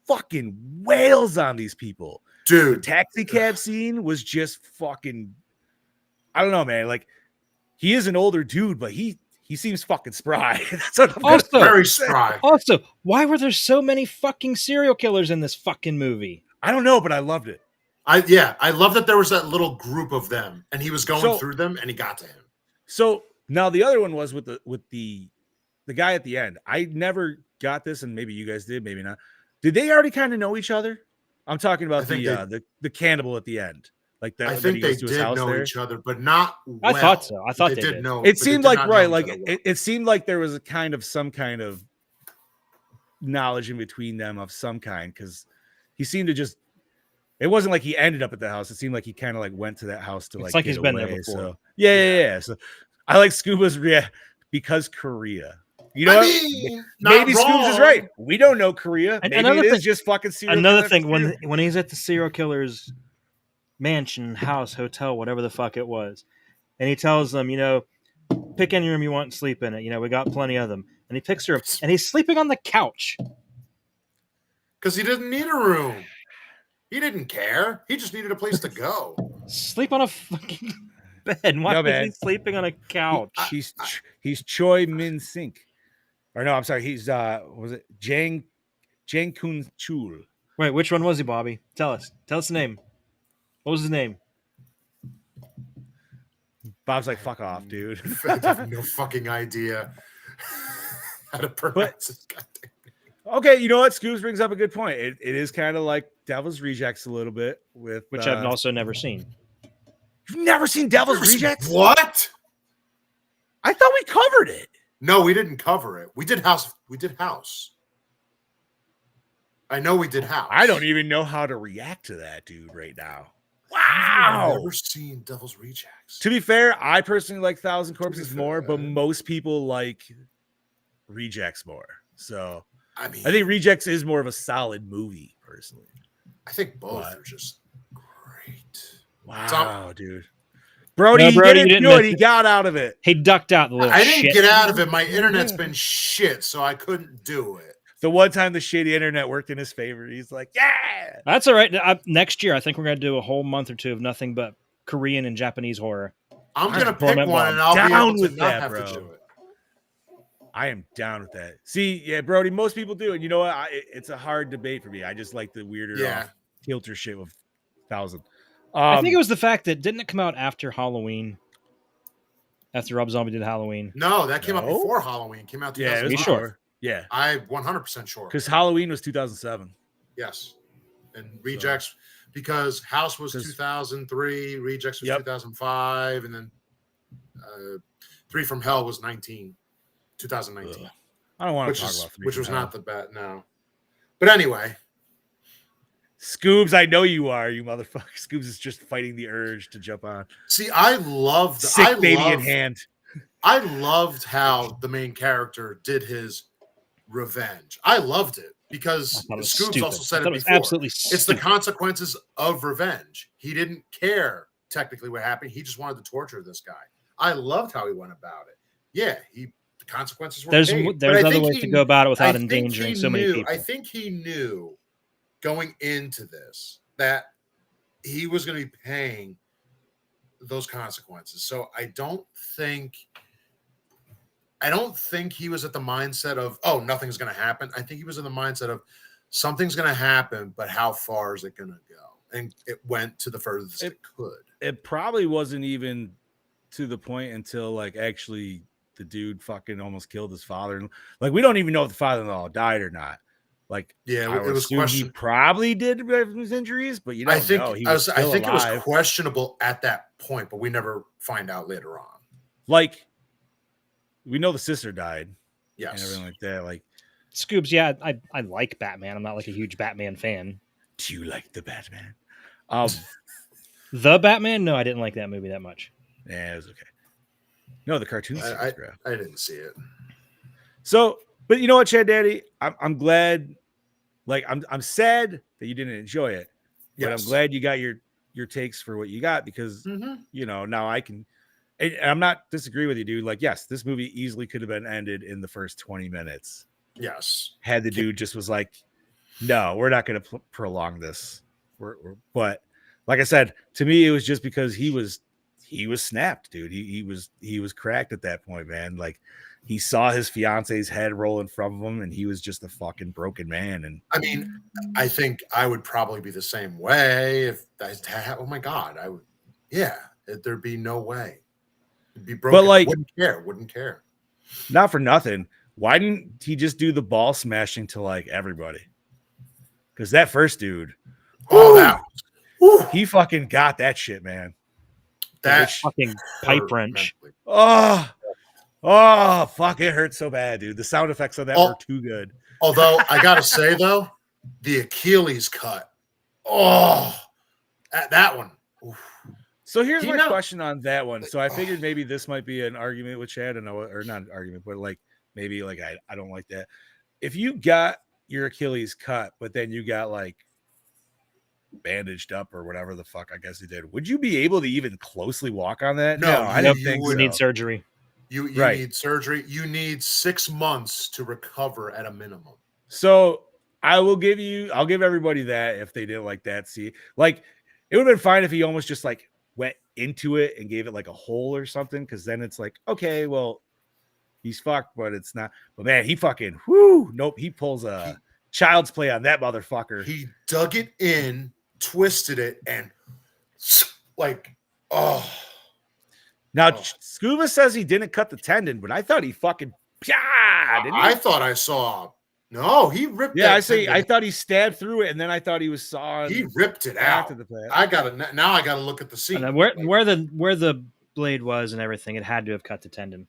fucking wails on these people. Dude. The taxi cab scene was just fucking, I don't know, man. Like, he is an older dude, but he seems fucking spry. That's what I'm Also, very spry. Also, why were there so many fucking serial killers in this fucking movie? I don't know, but I loved it. I love that there was that little group of them, and he was going through them, and he got to him. So now the other one was with the guy at the end. I never got this, and maybe you guys did, maybe not. Did they already kind of know each other? I'm talking about the cannibal at the end. Like that. I think they did know each other, but not well. I thought so. I thought they did know. It seemed like right, like it seemed like there was some kind of knowledge in between them of some kind, because he seemed to just. It wasn't like he ended up at the house. It seemed like he kind of like went to that house to it's like get he's been away. there before. So yeah. So I like Scuba's because Korea. You know, maybe Scoobs is right. We don't know Korea. Maybe it is just fucking serial. Another thing, when he's at the serial killer's mansion, house, hotel, whatever the fuck it was, and he tells them, pick any room you want and sleep in it. We got plenty of them. And he picks her up, and he's sleeping on the couch because he didn't need a room. He didn't care. He just needed a place to go. Sleep on a fucking bed. Why is he sleeping on a couch? He's Choi Min Sink. Or no, I'm sorry. He's was it Jang Kun Chul? Wait, which one was he, Bobby? Tell us. Tell us the name. What was his name? Bob's like, fuck off, dude. I have no fucking idea how to pronounce this goddamn. Okay, you know what? Scoobs brings up a good point. It is kind of like Devil's Rejects a little bit, with which I've also never seen. You've never seen Devil's Rejects? What? I thought we covered it. No, we didn't cover it. We did House. I know we did House. I don't even know how to react to that, dude, right now. Wow. I've never seen Devil's Rejects. To be fair, I personally like Thousand Corpses more, but most people like Rejects more. So I think Rejects is more of a solid movie, personally. I think both are just great. Wow, dude. Brody, he didn't do it. He got out of it. He ducked out the little I didn't get out of it. My internet's been shit, so I couldn't do it. The one time the shitty internet worked in his favor, he's like, yeah. That's all right. Next year, I think we're going to do a whole month or two of nothing but Korean and Japanese horror. I'm going to pick one, and I'll be able to not have to do it. I am down with that. See, yeah, Brody, most people do. And you know what? It's a hard debate for me. I just like the weirder kilter shit with Thousand. I think it was the fact that didn't it come out after Halloween? After Rob Zombie did Halloween? No, that came out before Halloween. It came out 2005. Yeah, sure. Yeah. I'm 100% sure. Because Halloween was 2007. Yes. And Rejects, because House was 2003, Rejects was 2005, and then Three from Hell was 2019. I don't want to talk about Three which from was Hell. not the bet, no. But anyway. Scoobs, I know you are, you motherfucker. Scoobs is just fighting the urge to jump on. See, I loved sick baby in hand. I loved how the main character did his revenge. I loved it because Scoobs also said it before. Absolutely it's the consequences of revenge. He didn't care technically what happened. He just wanted to torture this guy. I loved how he went about it. Yeah, the consequences were paid. There's other ways to go about it without endangering so many people. I think he knew going into this that he was going to be paying those consequences. So I don't think he was at the mindset of, oh, nothing's going to happen. I think he was in the mindset of something's going to happen, but how far is it going to go? And it went to the furthest it could. It probably wasn't even to the point until like actually the dude fucking almost killed his father. Like, we don't even know if the father-in-law died or not. Like, Yeah, I it would was assume he probably did with his injuries, but you I don't think know. He was I still think alive. it was questionable at that point, but we never find out later on. Like, we know the sister died and Yes. everything like that. Like, Scoobs, yeah, I like Batman. I'm not like a huge Batman fan. do you like the Batman? The Batman? No, I didn't like that movie that much. Yeah, it was okay. No, the cartoon series, bro. I didn't see it. So, but you know what, Chad Daddy? I'm glad. Like, I'm sad that you didn't enjoy it, but Yes. I'm glad you got your takes for what you got because you know now I can. And I'm not disagree with you, dude. Like, yes, this movie easily could have been ended in the first 20 minutes. Yes. Had the dude just was like, no, we're not going to prolong this. But like I said, to me, it was just because he was snapped, dude. He was cracked at that point, man. Like, he saw his fiance's head rolling from him, and he was just a fucking broken man. And I mean, I think I would probably be the same way if oh my God, I would, yeah, there'd be no way. It'd be broken. But like, wouldn't care. Not for nothing. Why didn't he just do the ball smashing to like everybody? Because that first dude, he fucking got that shit, man. That fucking pipe wrench. Oh, fuck! It hurt so bad, dude. The sound effects on that were too good. Although I gotta say though, the Achilles cut. Oh, that one. Oof. So here's my question on that one. So I figured maybe this might be an argument with Chad, and or not an argument, but like maybe like I don't like that. If you got your Achilles cut, but then you got like bandaged up or whatever the fuck I guess he did, would you be able to even closely walk on that? No, I don't think you need surgery. You need surgery. You need 6 months to recover at a minimum. So I'll give everybody that if they didn't like that. See, like it would have been fine if he almost just like went into it and gave it like a hole or something, because then it's like, okay, well, he's fucked, but it's not. But man, he fucking nope. He pulls a child's play on that motherfucker. He dug it in, twisted it, and like, oh. Now, Scuba says he didn't cut the tendon, but I thought he fucking. I thought I saw. No, he ripped. Yeah, I thought he stabbed through it, and then I thought he was sawing. He ripped it out. I gotta look at the scene. And where the blade was and everything, it had to have cut the tendon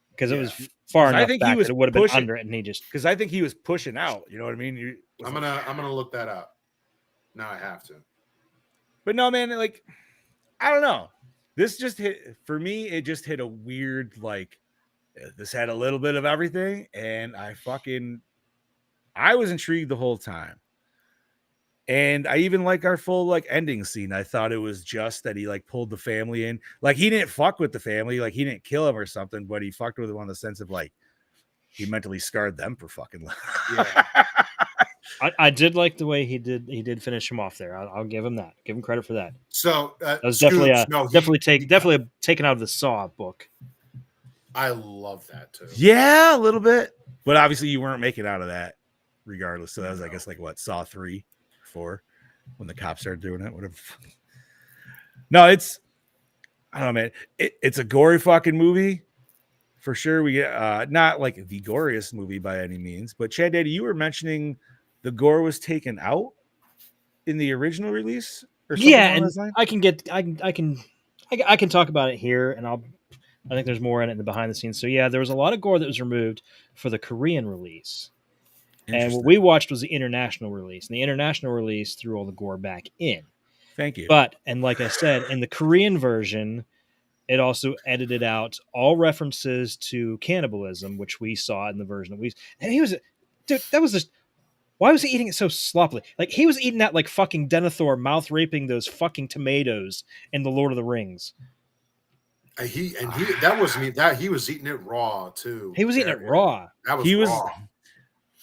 because it was far enough back that it would have been under it, and he just. Because I think he was pushing out. You know what I mean? I'm gonna look that up. Now I have to. But no, man. Like, I don't know. This just hit for me. It just hit a weird like. This had a little bit of everything, and I was intrigued the whole time. And I even like our full like ending scene. I thought it was just that he like pulled the family in. Like, he didn't fuck with the family, like he didn't kill him or something, but he fucked with them on the sense of like he mentally scarred them for fucking yeah. I did like the way he did finish him off there. I'll give him that. Give him credit for that. So that was definitely taken out of the Saw book. I love that too. Yeah, a little bit. But obviously you weren't making out of that regardless. So that was, I guess, like what, Saw 3, 4, when the cops started doing it, whatever. No, I don't know, man. It's a gory fucking movie. For sure. We get not like the goriest movie by any means, but Chad Daddy, you were mentioning the gore was taken out in the original release or something. Yeah, and I can talk about it here, and I think there's more in it in the behind the scenes. So yeah, there was a lot of gore that was removed for the Korean release. And what we watched was the international release. And the international release threw all the gore back in. Thank you. But, and like I said, in the Korean version, it also edited out all references to cannibalism, which we saw in the version that that was just, why was he eating it so sloppily? Like, he was eating that like fucking Denethor mouth raping those fucking tomatoes in the Lord of the Rings. He was eating it raw too. He was eating it raw. Raw.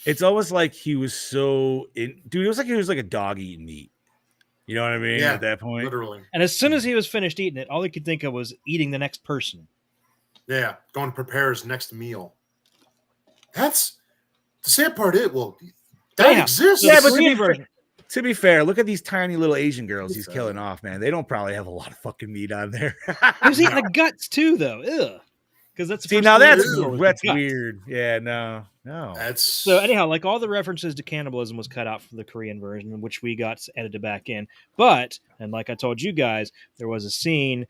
It's almost like he was dude, it was like he was like a dog eating meat. You know what I mean? Yeah, at that point. Literally. And as soon as he was finished eating it, all he could think of was eating the next person. Yeah, going to prepare his next meal. That's the sad part. That exists. Yeah, but to be fair, look at these tiny little Asian girls he's killing off, man. They don't probably have a lot of fucking meat on there. He was eating the guts too, though. Ugh. because that's the See, first now thing I that's remember was that's the guts. weird. Yeah, no. That's So anyhow, like all the references to cannibalism was cut out from the Korean version, which we got edited back in. But, and like I told you guys, there was a scene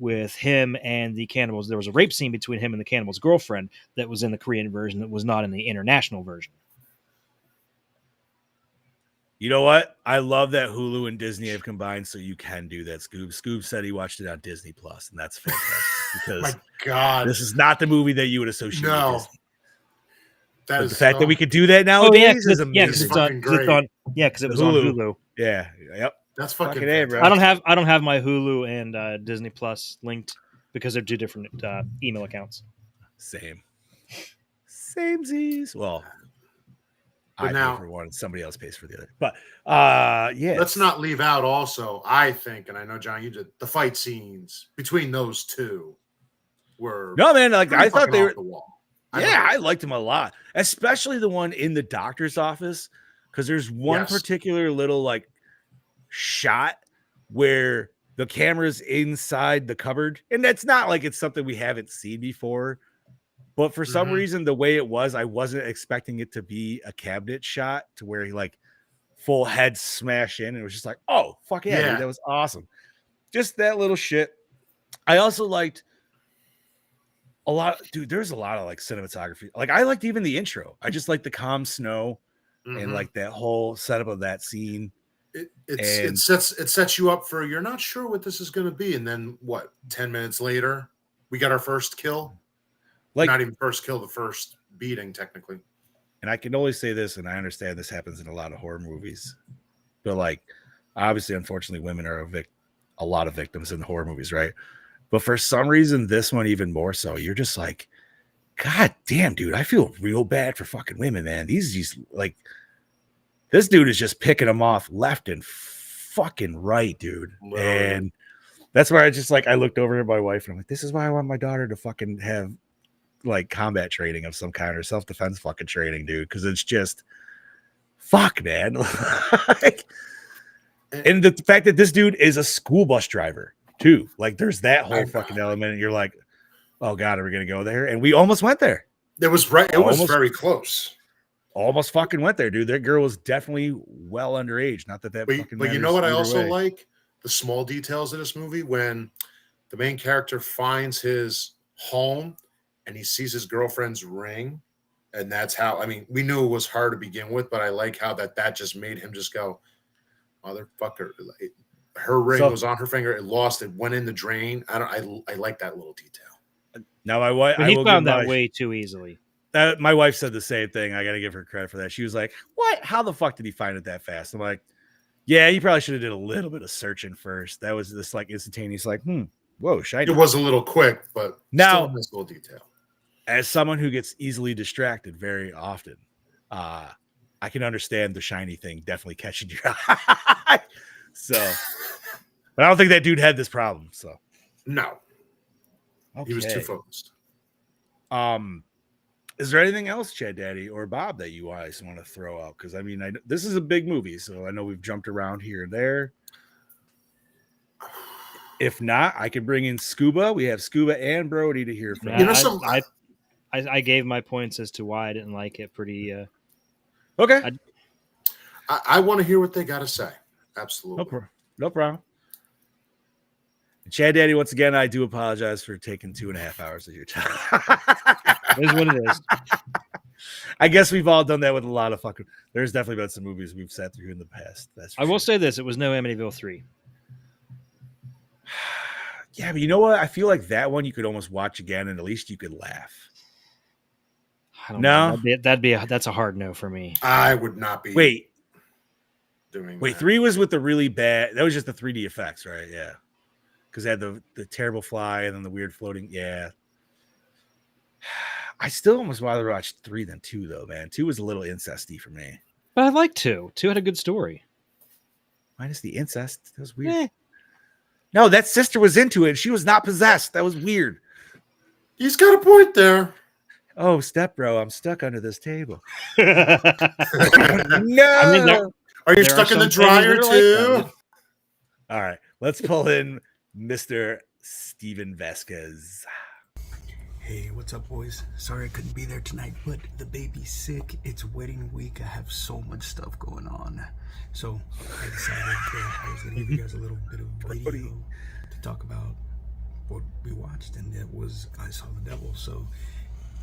with him and the cannibals. There was a rape scene between him and the cannibal's girlfriend that was in the Korean version that was not in the international version. You know what? I love that Hulu and Disney have combined, so you can do that. Scoob said he watched it on Disney Plus, and that's fantastic because my God. this is not the movie that you would associate with No. Disney. That But is the fact that so- we could do that Oh yeah, nowadays is because amazing. it's on. Fucking 'Cause it's great. on. Yeah, because it was on Hulu. Hulu. Yeah. Yep. That's fucking Fucking A, bro. fantastic. I don't have my Hulu and Disney Plus linked because they're two different email accounts. Same. Samesies. Well, But I now- pay for one and somebody else pays for the other. But yeah. Let's not leave out also, I think, and I know, John, you did, the fight scenes between those two were No, man, like pretty I thought fucking they off were. the wall. Yeah, I thought liked him a lot, especially the one in the doctor's office, because there's one Yes. particular little like shot where the camera's inside the cupboard, and that's not like it's something we haven't seen before. But for some Mhm. reason, the way it was, I wasn't expecting it to be a cabinet shot to where he like full head smash in. And it was just like, oh, fuck yeah, Yeah. dude, that was awesome. Just that little shit. I also liked a lot, dude. There's a lot of like cinematography. Like I liked even the intro. I just like the calm snow and Mhm. like that whole setup of that scene. it and- sets you up for, you're not sure what this is going to be, and then what? 10 minutes later, we got our first kill. Like, Not even first kill, the first beating, technically. and I can only say this, and I understand this happens in a lot of horror movies, but like, obviously, unfortunately, women are a lot of victims in the horror movies, right? But for some reason, this one even more so. You're just like, God damn, dude, I feel real bad for fucking women, man. These just like, this dude is just picking them off left and fucking right, dude. Literally. And that's where I just like, I looked over at my wife and I'm like, this is why I want my daughter to fucking have like combat training of some kind or self-defense fucking training, dude, because it's just fuck, man. Like, and the fact that this dude is a school bus driver too, like there's that whole fucking element, and you're like, oh god, are we gonna go there? And we almost went there. It was right. It was Almost- very close. Almost fucking went there, dude. That girl was definitely well underage. Not that But fucking you know matters what I either also way. like? The small details of this movie when the main character finds his home and he sees his girlfriend's ring. And that's how, I mean, we knew it was her to begin with, but I like how that just made him just go, motherfucker. Her ring So- was on her finger. It lost. It went in the drain. I like that little detail. Now my wife, But I he will found give that my- way too easily. my wife said the same thing. I got to give her credit for that. She was like, "What? How the fuck did he find it that fast?" I'm like, "Yeah, you probably should have did a little bit of searching first." That was this like instantaneous, like, whoa, shiny. It was a little quick, but Now- still this little detail. As someone who gets easily distracted very often, I can understand the shiny thing definitely catching your eye. So, but I don't think that dude had this problem. So, No, he was too okay. focused. Is there anything else, Chad Daddy or Bob, that you guys want to throw out? Because I mean, this is a big movie, so I know we've jumped around here and there. If not, I can bring in Scuba. We have Scuba and Brody to hear from. Yeah, You know, I gave my points as to why I didn't like it. Pretty. Okay, I want to hear what they got to say. Absolutely. no problem. Chad Daddy, once again, I do apologize for taking 2.5 hours of your time. It is what it is. I guess we've all done that with a lot of fucking. There's definitely been some movies we've sat through in the past. That's for I will sure. say this: it was no Amityville 3. Yeah, but you know what? I feel like that one you could almost watch again, and at least you could laugh. I don't No. know. That's a hard no for me. I would not be Wait, doing wait, that. 3 was with the really bad. That was just the 3D effects, right? Yeah, because they had the terrible fly and then the weird floating. Yeah, I still almost rather watch 3 than 2, though, man. 2 was a little incesty for me. But I like 2. 2 had a good story. Minus the incest. That was weird. Eh. No, that sister was into it. She was not possessed. That was weird. He's got a point there. Oh, step bro, I'm stuck under this table. I No. mean, there- Are you There stuck are in the some things dryer that are too? like that. All right, let's pull in Mr. Steven Vasquez. Hey, what's up, boys? Sorry I couldn't be there tonight, but the baby's sick. It's wedding week. I have so much stuff going on. So I decided that I was going to give you guys a little bit of video to talk about what we watched, and it was I Saw the Devil. So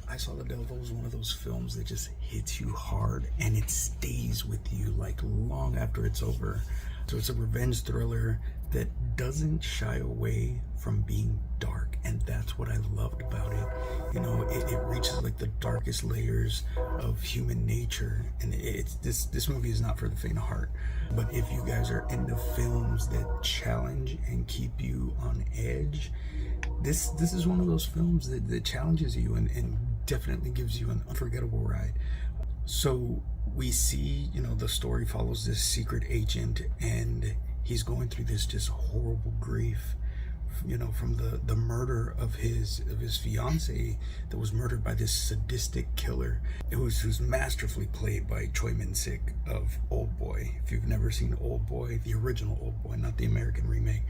I Saw the Devil was one of those films that just hits you hard, and it stays with you like long after it's over. So it's a revenge thriller that doesn't shy away from being dark, and that's what I loved about it. You know, it reaches like the darkest layers of human nature, and it's this movie is not for the faint of heart. But if you guys are into films that challenge and keep you on edge, this is one of those films that challenges you and definitely gives you an unforgettable ride. So we see, you know, the story follows this secret agent, and he's going through this just horrible grief, you know, from the murder of his fiance that was murdered by this sadistic killer. It was masterfully played by Choi Min-sik of Old Boy. If you've never seen Old Boy, the original Old Boy, not the American remake,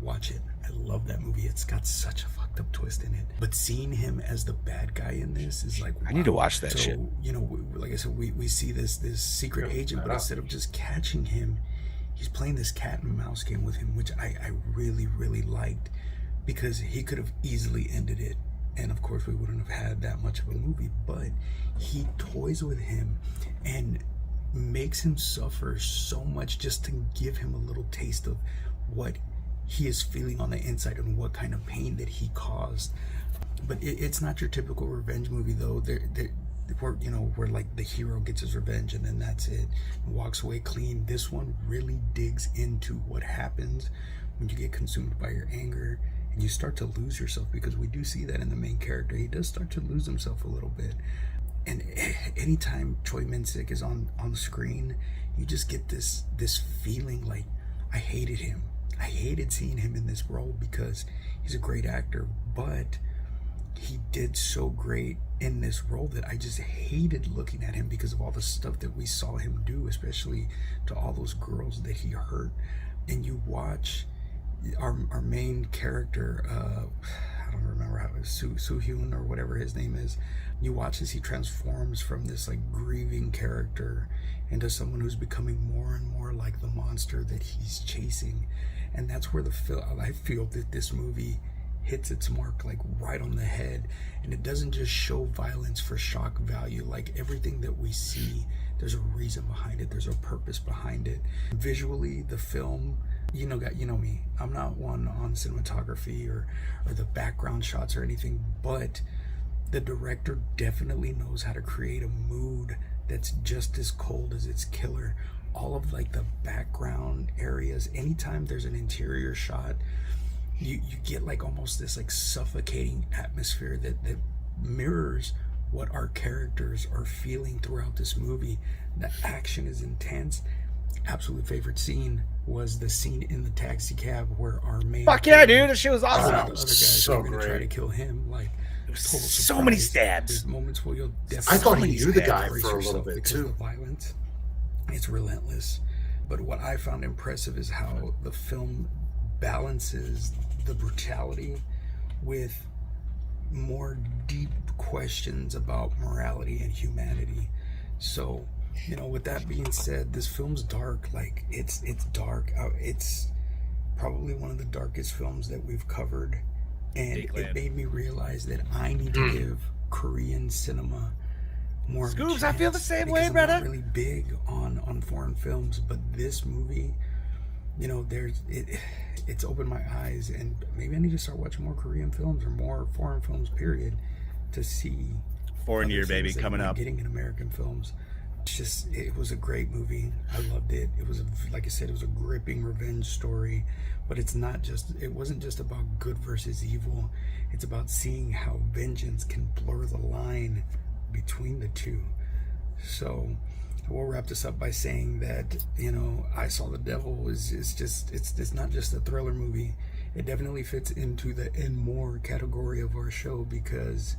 watch it. I love that movie. It's got such a fucked up twist in it. But seeing him as the bad guy in this is like, wow. I need to watch that shit. You know, like I said, we see this secret agent, but instead of just catching him, he's playing this cat and mouse game with him, which I really, really liked, because he could have easily ended it. And of course, we wouldn't have had that much of a movie, but he toys with him and makes him suffer so much just to give him a little taste of what he is feeling on the inside and what kind of pain that he caused. But it's not your typical revenge movie, though. Where like the hero gets his revenge and then that's it, and walks away clean. This one really digs into what happens when you get consumed by your anger and you start to lose yourself, because we do see that in the main character. He does start to lose himself a little bit. And anytime Choi Min-sik is on the screen, you just get this feeling like, I hated him. I hated seeing him in this role because he's a great actor, but he did so great in this role that I just hated looking at him because of all the stuff that we saw him do, especially to all those girls that he hurt. And you watch our main character, I don't remember how it was, Soo-hyun or whatever his name is. You watch as he transforms from this like grieving character into someone who's becoming more and more like the monster that he's chasing. And that's where I feel that this movie hits its mark like right on the head. And it doesn't just show violence for shock value. Like everything that we see, there's a reason behind it, there's a purpose behind it. Visually, the film, you know me, I'm not one on cinematography or the background shots or anything, but the director definitely knows how to create a mood that's just as cold as its killer. All of like the background areas, anytime there's an interior shot, you get like almost this like suffocating atmosphere that mirrors what our characters are feeling throughout this movie. The action is intense. Absolute favorite scene was the scene in the taxi cab where our main Fuck yeah, dude! That shit was the awesome. other guys so were gonna try to great. kill him. Like total So many surprise. stabs. There's moments where you'll definitely I thought he knew the guy brace for a little yourself bit because too. the violence, it's relentless. But what I found impressive is how the film balances the brutality with more deep questions about morality and humanity. So, you know, with that being said, this film's dark. Like it's dark. It's probably one of the darkest films that we've covered, and it made me realize that I need to give Korean cinema more of a Scoops, I feel the chance, same because way, I'm brother. not really big on foreign films, but this movie, you know, it's opened my eyes, and maybe I need to start watching more Korean films or more foreign films, period, to see Foreign other year, baby, things that coming we're up. getting in American films. It was a great movie. I loved it. It was, like I said, it was a gripping revenge story, but it wasn't just about good versus evil. It's about seeing how vengeance can blur the line between the two. So we'll wrap this up by saying that, you know, I Saw the Devil it's not just a thriller movie. It definitely fits into the and more category of our show, because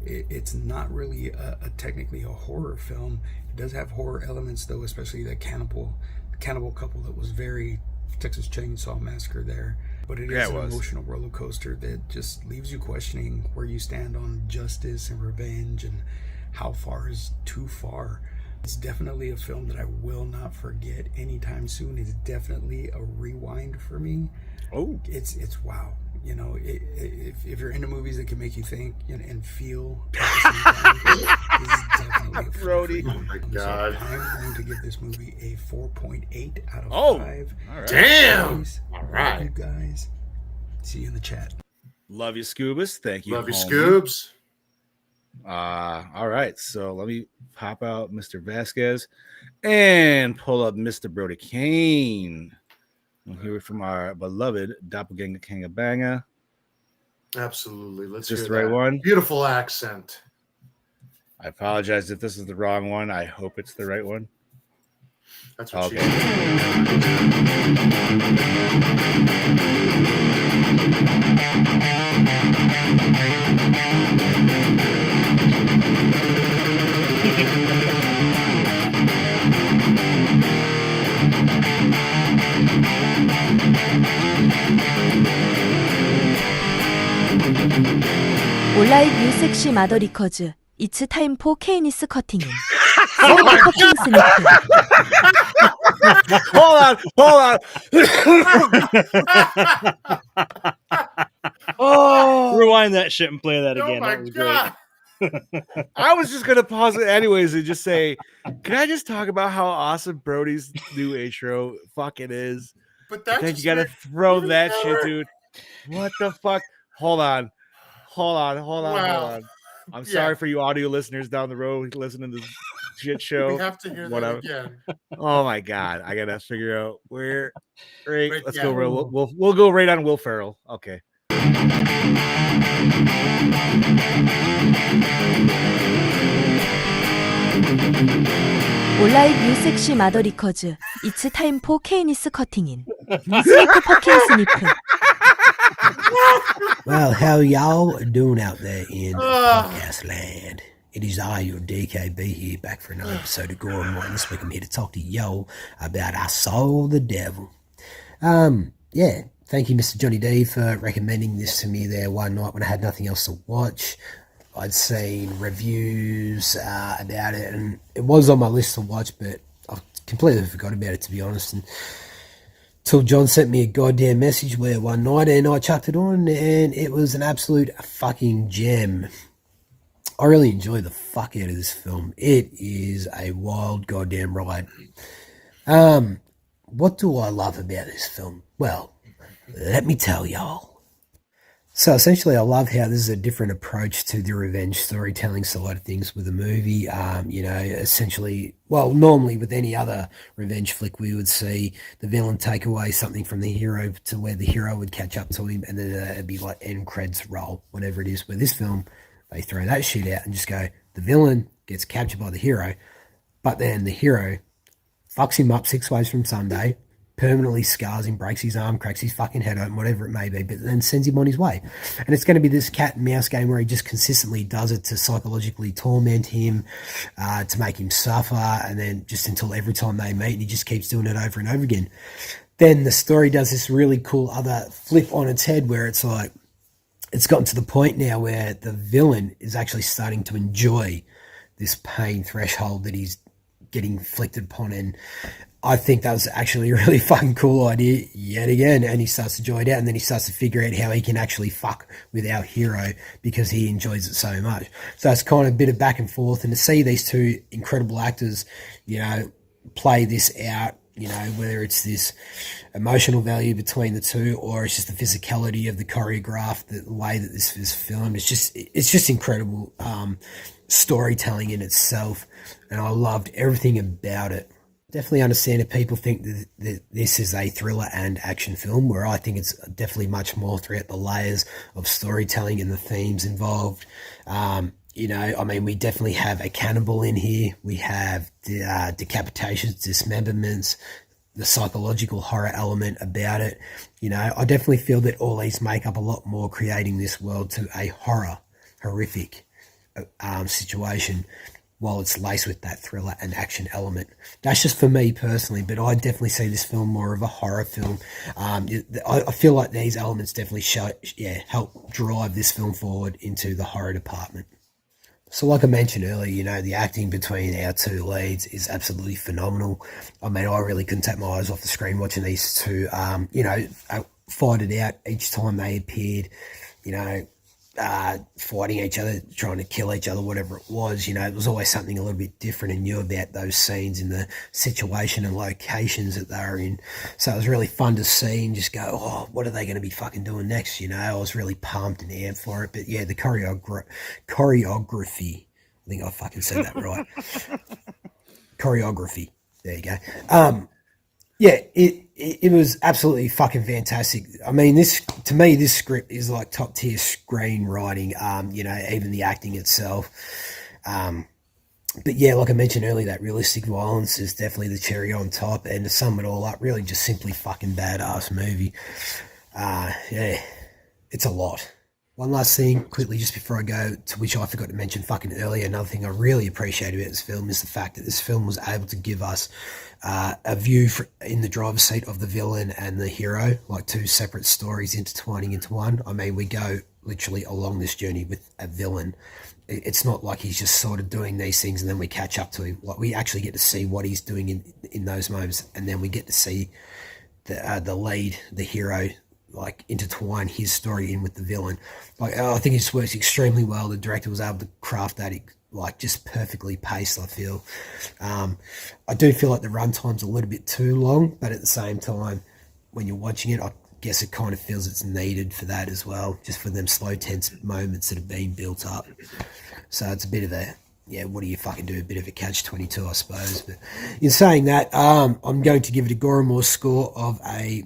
it's not really technically a horror film. It does have horror elements though, especially the cannibal couple that was very Texas Chainsaw Massacre there. But it Yeah, is it an was. emotional roller coaster that just leaves you questioning where you stand on justice and revenge and how far is too far. It's definitely a film that I will not forget anytime soon. It's definitely a rewind for me. Oh, It's wow. You know, if you're into movies that can make you think and feel at the same time, this is definitely a film Brody. for you. Oh my So God. I'm going to give this movie a 4.8 out of Oh, 5. all right. Damn. Guys, All love right. you guys. See you in the chat. Love you, Scoobas. Thank you. Love you, homie. Scoobs. All right. So let me pop out Mr. Vasquez and pull up Mr. Brody Kane. And hear it from our beloved doppelganger Kangabanga. Absolutely. Let's Just hear the right that. one? Beautiful accent. I apologize if this is the wrong one. I hope it's the right one. That's what she Okay. 온라인 뉴섹시 마더 리커즈 It's time for 케이니스 커팅인 스위트 커팅 스니프 Hold on. Oh, Rewind that shit and play that Oh again. my That was great. God. I was just gonna pause it anyways and just say, can I just talk about how awesome Brody's new intro fucking is? But that's Then you gotta throw that shit, dude. What the fuck? Hold on. Wow. I'm Yeah. sorry for you audio listeners down the road listening to this shit We show. have to hear Whatever. that again. Oh my god, I gotta figure out where. Right, Right, let's yeah. go. We'll go right on Will Ferrell. Okay. 온라인 뉴섹시 마더 리커즈 It's time for 케이니스 커팅인 스위트 퍼킹 스니프 Well, how y'all doing out there in Ah. podcast land? It is I, your DKB here, back for another episode of Gore and Wine. This week I'm here to talk to y'all about I Saw the Devil. Yeah, thank you, Mr. Johnny D, for recommending this to me there one night when I had nothing else to watch. I'd seen reviews about it, and it was on my list to watch, but I completely forgot about it, to be honest. And till John sent me a goddamn message where one night and I chucked it on and it was an absolute fucking gem. I really enjoy the fuck out of this film. It is a wild goddamn ride. What do I love about this film? Well, let me tell y'all. So essentially, I love how this is a different approach to the revenge storytelling side of things with the movie. Essentially, well, normally with any other revenge flick, we would see the villain take away something from the hero to where the hero would catch up to him, and then it'd be like end creds roll, whatever it is. With this film, they throw that shit out and just go, the villain gets captured by the hero, but then the hero fucks him up 6 ways from Sunday, permanently scars him, breaks his arm, cracks his fucking head open, whatever it may be, but then sends him on his way. And it's going to be this cat and mouse game where he just consistently does it to psychologically torment him, to make him suffer, and then just until every time they meet, and he just keeps doing it over and over again. Then the story does this really cool other flip on its head where it's like, it's gotten to the point now where the villain is actually starting to enjoy this pain threshold that he's getting inflicted upon, and I think that was actually a really fucking cool idea yet again. And he starts to enjoy it out, and then he starts to figure out how he can actually fuck with our hero because he enjoys it so much. So it's kind of a bit of back and forth, and to see these two incredible actors, play this out, whether it's this emotional value between the two or it's just the physicality of the choreograph, the way that this is filmed, it's just incredible storytelling in itself, and I loved everything about it. Definitely understand if people think that this is a thriller and action film, where I think it's definitely much more throughout the layers of storytelling and the themes involved. We definitely have a cannibal in here. We have decapitations, dismemberments, the psychological horror element about it. I definitely feel that all these make up a lot more, creating this world to a horrific situation. while it's laced with that thriller and action element. That's just for me personally, but I definitely see this film more of a horror film. I feel like these elements definitely help drive this film forward into the horror department. So, like I mentioned earlier, the acting between our two leads is absolutely phenomenal. I mean, I really couldn't take my eyes off the screen watching these two, fight it out each time they appeared, fighting each other, trying to kill each other, whatever it was. It was always something a little bit different and new about those scenes in the situation and locations that they were in. So it was really fun to see and just go, oh, what are they going to be fucking doing next? I was really pumped and amped for it. But yeah, the choreography, I think I fucking said that right. Choreography. There you go. Yeah, it was absolutely fucking fantastic. I mean, this script is like top tier screenwriting. Even the acting itself. But yeah, like I mentioned earlier, that realistic violence is definitely the cherry on top. And to sum it all up, really just simply fucking badass movie. Yeah, it's a lot. One last thing, quickly, just before I go, to which I forgot to mention fucking earlier, another thing I really appreciate about this film is the fact that this film was able to give us a view in the driver's seat of the villain and the hero, like two separate stories intertwining into one. I mean, we go literally along this journey with a villain. It's not like he's just sort of doing these things and then we catch up to him. Like, we actually get to see what he's doing in those moments, and then we get to see the lead, the hero, like intertwine his story in with the villain. Like, I think it just works extremely well. The director was able to craft that like just perfectly paced, I feel. I do feel like the runtime's a little bit too long, but at the same time, when you're watching it, I guess it kind of feels it's needed for that as well, just for them slow, tense moments that have been built up. So it's a bit of a, what do you fucking do? A bit of a catch-22, I suppose. But in saying that, I'm going to give it a Gore score of a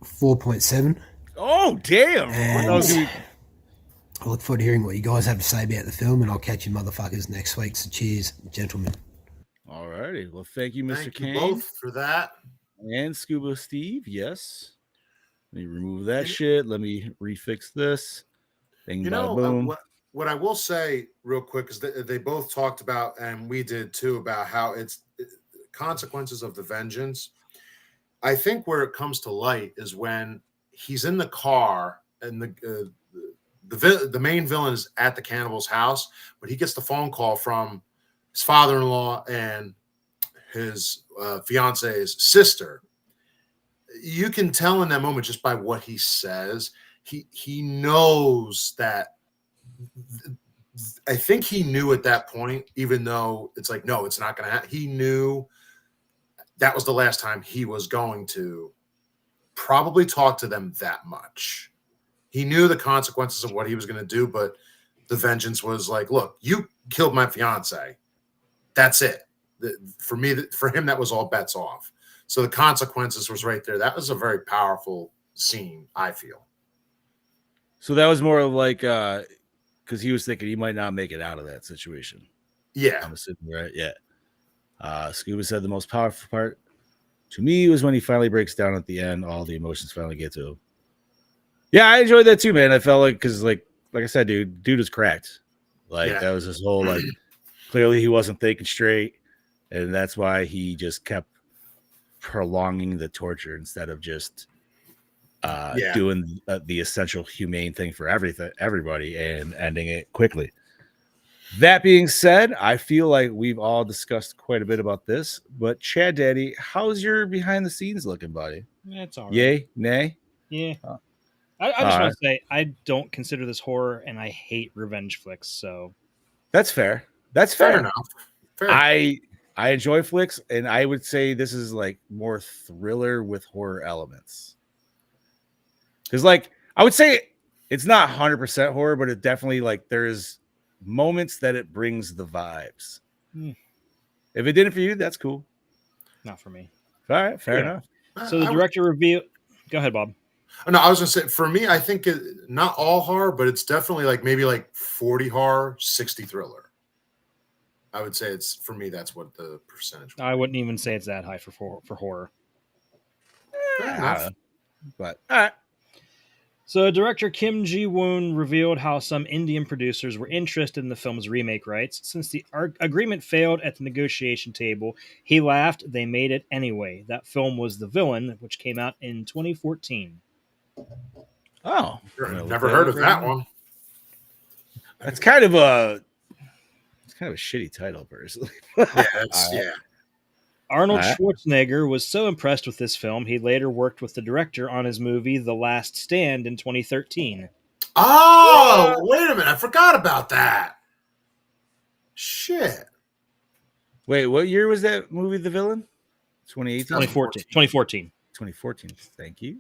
4.7. Oh, damn. And I look forward to hearing what you guys have to say about the film, and I'll catch you motherfuckers next week. So cheers, gentlemen. All righty. Well, thank you, Mr. Thank Kane. you both for that. And Scuba Steve, yes. Let me remove that shit. Let me refix this. Bing, bada, boom. What I will say real quick is that they both talked about, and we did too, about how it's consequences of the vengeance. I think where it comes to light is when he's in the car and the main villain is at the cannibal's house, but he gets the phone call from his father-in-law and his fiance's sister. You can tell in that moment just by what he says. He knows that. I think he knew at that point, even though it's like, no, it's not going to happen. He knew that was the last time he was going to probably talk to them that much. He knew the consequences of what he was going to do, but the vengeance was like, look, you killed my fiance. That's it. For him, that was all bets off. So the consequences was right there. That was a very powerful scene, I feel. So that was more of like, because he was thinking he might not make it out of that situation. Yeah. I'm assuming, right? Yeah. Scuba said the most powerful part to me was when he finally breaks down at the end. All the emotions finally get to him. Yeah, I enjoyed that too, man. I felt like, because like I said, dude was cracked. Like, that was his whole, like, clearly he wasn't thinking straight, and that's why he just kept prolonging the torture instead of just doing the essential humane thing for everybody and ending it quickly. That being said, I feel like we've all discussed quite a bit about this, but Chad Daddy, how's your behind the scenes looking, buddy? Yeah, it's all right. Yay? Nay? Yeah. I just want to say I don't consider this horror, and I hate revenge flicks. So that's fair. That's fair enough. Fair. I enjoy flicks, and I would say this is like more thriller with horror elements. Because, like, I would say it's not 100% horror, but it definitely, like, there's moments that it brings the vibes. If it didn't for you, that's cool. Not for me. All right, fair enough. So the director review. Go ahead, Bob. No, I was gonna say, for me, I think not all horror, but it's definitely like maybe like 40 horror, 60 thriller. I would say it's, for me, that's what the percentage was. I wouldn't even say it's that high for horror. Fair enough. But all right. So, director Kim Ji-woon revealed how some Indian producers were interested in the film's remake rights. Since the agreement failed at the negotiation table, he laughed, they made it anyway. That film was The Villain, which came out in 2014. Oh, Never heard of that one. That's kind of a shitty title, personally. Yeah. Arnold Schwarzenegger was so impressed with this film, he later worked with the director on his movie The Last Stand in 2013. Oh, wait a minute. I forgot about that. Shit. Wait, what year was that movie, The Villain? 2018? 2014. 2014. 2014. Thank you.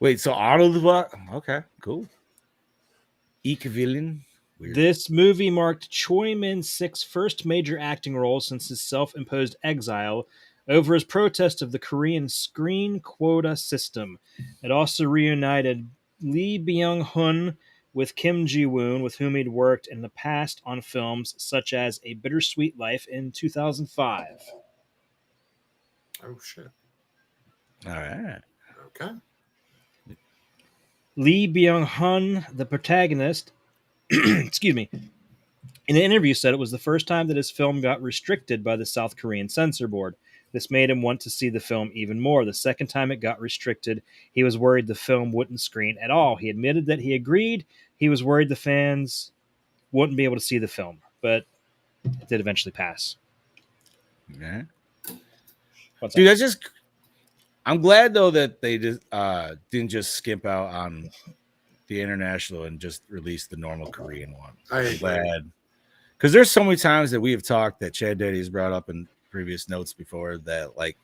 Wait, so Arnold the Block? Okay, cool. Eek Villain. Weird. This movie marked Choi Min-sik's first major acting role since his self-imposed exile over his protest of the Korean screen quota system. It also reunited Lee Byung-hun with Kim Ji-woon, with whom he'd worked in the past on films such as A Bittersweet Life in 2005. Oh, shit. All right. Okay. Lee Byung-hun, the protagonist, excuse me, in an interview said it was the first time that his film got restricted by the South Korean censor board. This made him want to see the film even more. The second time it got restricted, he was worried the film wouldn't screen at all. He admitted that he agreed. He was worried the fans wouldn't be able to see the film, but it did eventually pass. Yeah. Dude, that's just... I'm glad, though, that they just didn't just skimp out on the international and just release the normal Korean one. I'm glad, because there's so many times that we have talked that Chad Daddy has brought up in previous notes before that, like,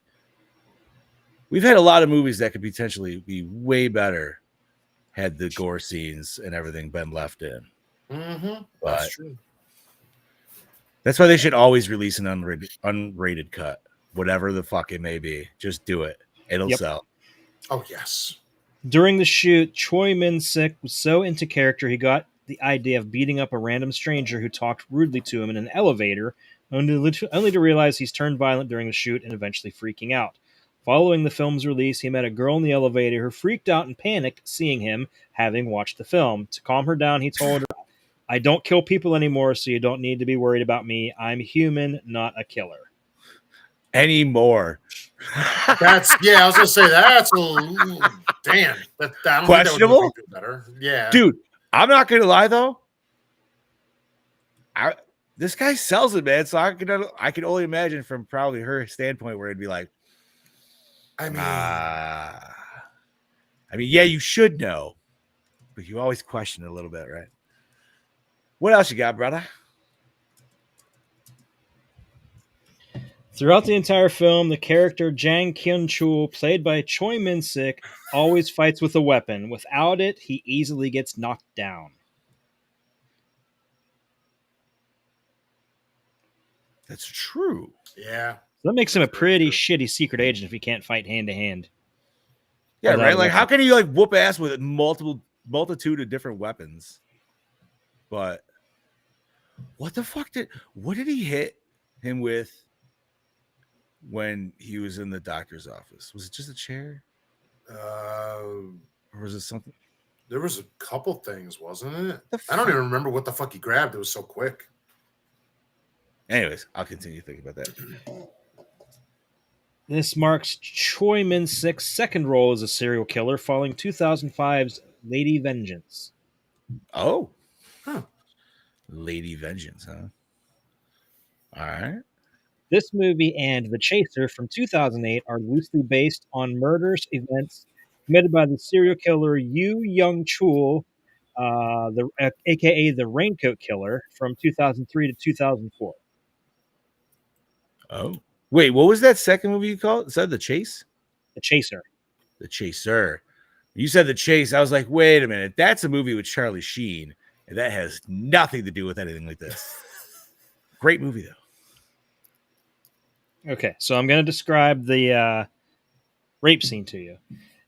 we've had a lot of movies that could potentially be way better had the gore scenes and everything been left in. Mm-hmm. But that's true. That's why they should always release an unrated cut, whatever the fuck it may be. Just do it; it'll sell. Oh yes. During the shoot, Choi Min-sik was so into character he got the idea of beating up a random stranger who talked rudely to him in an elevator, only to realize he's turned violent during the shoot and eventually freaking out. Following the film's release, he met a girl in the elevator who freaked out and panicked seeing him, having watched the film. To calm her down, he told her, "I don't kill people anymore, so you don't need to be worried about me. I'm human, not a killer." Anymore. That's I was gonna say that's damn. That questionable. That better. Yeah, dude. I'm not gonna lie though. This guy sells it, man. So I can only imagine from probably her standpoint where it'd be like, I mean, yeah, you should know, but you always question it a little bit, right? What else you got, brother? Throughout the entire film, the character Jang Kyun-chul, played by Choi Min-sik, always fights with a weapon. Without it, he easily gets knocked down. That's true. Yeah. So that makes him a pretty shitty secret agent if he can't fight hand to hand. Yeah, right? Like, how can you, like, whoop ass with multitude of different weapons? But what the fuck what did he hit him with when he was in the doctor's office? Was it just a chair? Or was it something? There was a couple things, wasn't it? I don't even remember what the fuck he grabbed. It was so quick. Anyways, I'll continue thinking about that. This marks Choi Min-sik's second role as a serial killer, following 2005's Lady Vengeance. Oh. Huh. Lady Vengeance, huh? All right. This movie and The Chaser from 2008 are loosely based on murderous events committed by the serial killer Yoo Young-chul, aka the Raincoat Killer, from 2003 to 2004. Oh. Wait, what was that second movie you called? Is that The Chase? The Chaser. The Chaser. You said The Chase. I was like, wait a minute. That's a movie with Charlie Sheen, and that has nothing to do with anything like this. Great movie, though. Okay, so I'm going to describe the rape scene to you.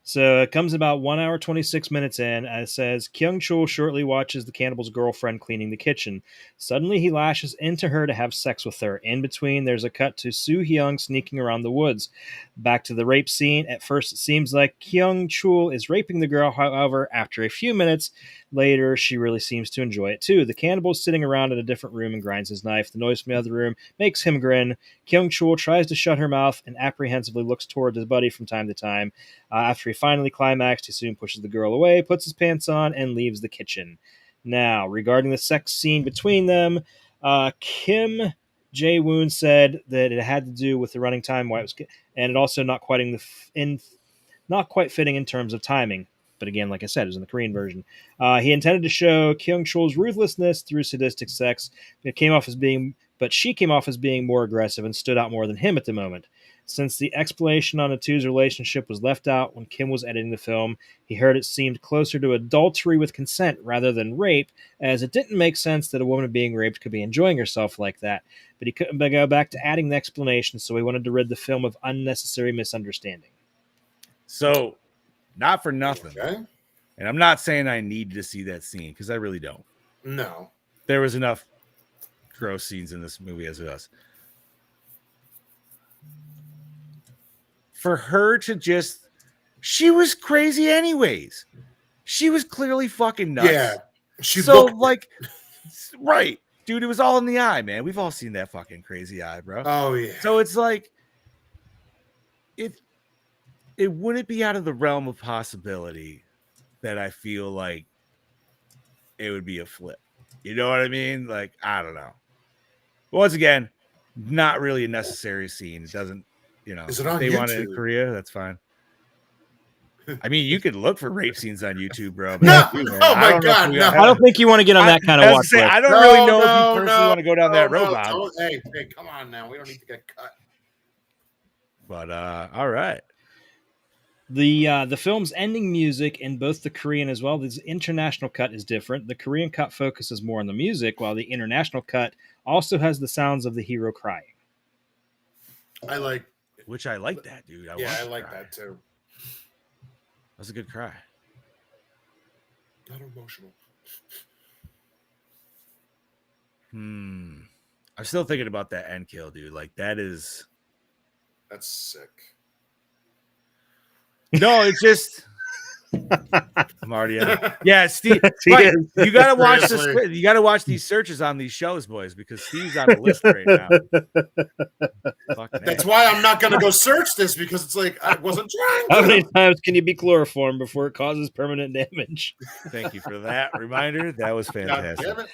So it comes about 1 hour 26 minutes in, and it says Kyung Chul shortly watches the cannibal's girlfriend cleaning the kitchen. Suddenly he lashes into her to have sex with her. In between, there's a cut to Soo Hyung sneaking around the woods. Back to the rape scene. At first, it seems like Kyung Chul is raping the girl. However, after a few minutes later, she really seems to enjoy it too. The cannibal is sitting around in a different room and grinds his knife. The noise from the other room makes him grin. Kyung Chul tries to shut her mouth and apprehensively looks toward his buddy from time to time. After he finally climaxed, he soon pushes the girl away, puts his pants on, and leaves the kitchen. Now, regarding the sex scene between them, Kim Jae-woon said that it had to do with the running time, why it was, and it also not quite fitting in terms of timing. But again, like I said, it was in the Korean version. He intended to show Kyung Chul's ruthlessness through sadistic sex. But she came off as being more aggressive and stood out more than him at the moment. Since the explanation on the two's relationship was left out when Kim was editing the film, he heard it seemed closer to adultery with consent rather than rape, as it didn't make sense that a woman being raped could be enjoying herself like that. But he couldn't go back to adding the explanation, so he wanted to rid the film of unnecessary misunderstanding. So, not for nothing. Okay. And I'm not saying I need to see that scene because I really don't. No. There was enough gross scenes in this movie as it was. For her to just, she was crazy anyways. She was clearly fucking nuts. Yeah. She so looked like, right, dude, it was all in the eye, man. We've all seen that fucking crazy eye, bro. Oh yeah. So it's like, it wouldn't be out of the realm of possibility that I feel like it would be a flip. You know what I mean? Like, I don't know. Once again, not really a necessary scene. It doesn't, you know, Is it if on they want it in YouTube? Korea, that's fine. I mean, you could look for rape scenes on YouTube, bro. No, you, man. oh my don't know if God, we- no. I don't think you want to get on that kind of watch list. I don't really know if you personally want to go down that road, Bob. don't- Hey, come on now. We don't need to get cut. But all right. The film's ending music in both the Korean as well as the international cut is different. The Korean cut focuses more on the music, while the international cut also has the sounds of the hero crying. I like that, dude. I like that too. That was a good cry. Not emotional. I'm still thinking about that end kill, dude. Like, that's sick. No, it's just I'm already at yeah, Steve. He Right, is. you gotta watch this. Seriously. You gotta watch these searches on these shows, boys, because Steve's on the list right now. Fucking That's A. why I'm not gonna go search this because it's like I wasn't trying How to. many times can you be chloroformed before it causes permanent damage? Thank you for that reminder. That was God fantastic. damn it.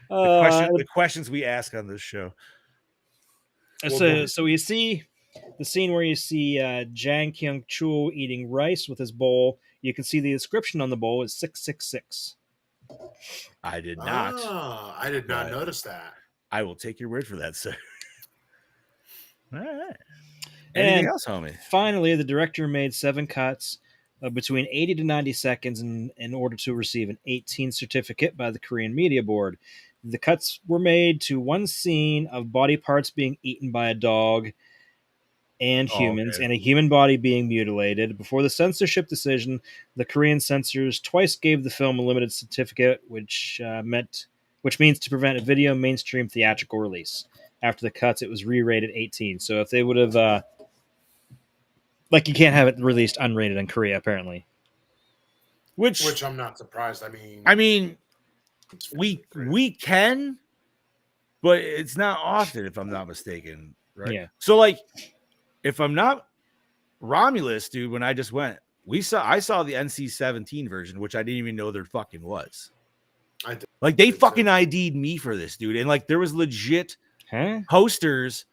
The questions we ask on this show. So you see the scene where you see Jang Kyung Chul eating rice with his bowl. You can see the inscription on the bowl is 666. I did not. I did not But- notice that. I will take your word for that, sir. All right. Anything And else, homie? finally, the director made 7 cuts of between 80 to 90 seconds in order to receive an 18 certificate by the Korean Media Board. The cuts were made to one scene of body parts being eaten by a dog and humans, okay. and a human body being mutilated. Before the censorship decision, the Korean censors twice gave the film a limited certificate, which means to prevent a video mainstream theatrical release. After the cuts, it was re-rated 18. So if they would have, you can't have it released unrated in Korea, apparently. Which I'm not surprised. I mean, we can, but it's not often, if I'm not mistaken, right? Yeah. So, like, if I'm not Romulus, dude, when I just went, I saw the NC-17 version, which I didn't even know there fucking was. Like, they fucking ID'd me for this, dude, and like there was legit posters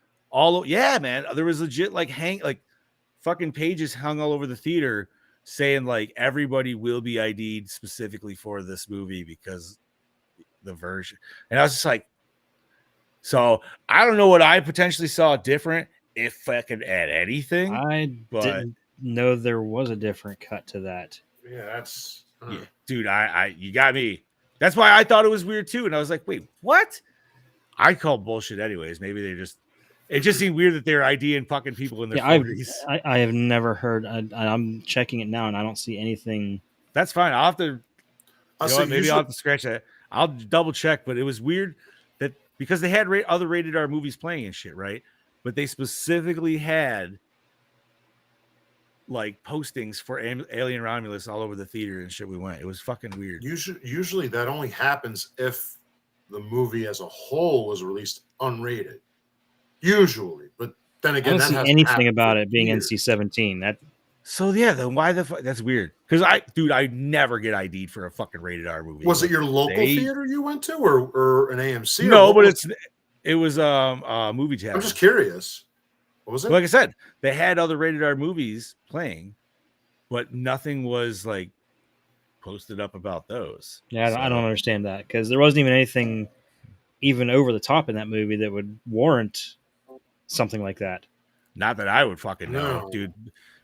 yeah, man, there was legit fucking pages hung all over the theater saying like everybody will be ID'd specifically for this movie because the version. And I was just like, so I don't know what I potentially saw different if I could add anything. I didn't know there was a different cut to that. Yeah, that's yeah, dude. You got me. That's why I thought it was weird too. And I was like, wait, what? I call bullshit anyways. Maybe It just seemed weird that they're IDing fucking people in their Yeah, 40s. I have never heard. I'm checking it now, and I don't see anything. That's fine. I'll have to. You know Also, what? Maybe I'll have to scratch that. I'll double check, but it was weird that because they had other rated R movies playing and shit, right? But they specifically had like postings for Alien Romulus all over the theater and shit. We went. It was fucking weird. Usually that only happens if the movie as a whole is released unrated. Usually, but then I again, don't that see hasn't anything happened about for it being years. NC-17. That So yeah, then why the fuck? That's weird. Because I never get ID'd for a fucking rated R movie. Was it Like, your local theater you went to, or an AMC? No, or but what it was movie channel. I'm just curious. What was it? Like I said, they had other rated R movies playing, but nothing was like posted up about those. yeah, I don't understand that because there wasn't even anything even over the top in that movie that would warrant something like that. Not that I would fucking know, No. dude.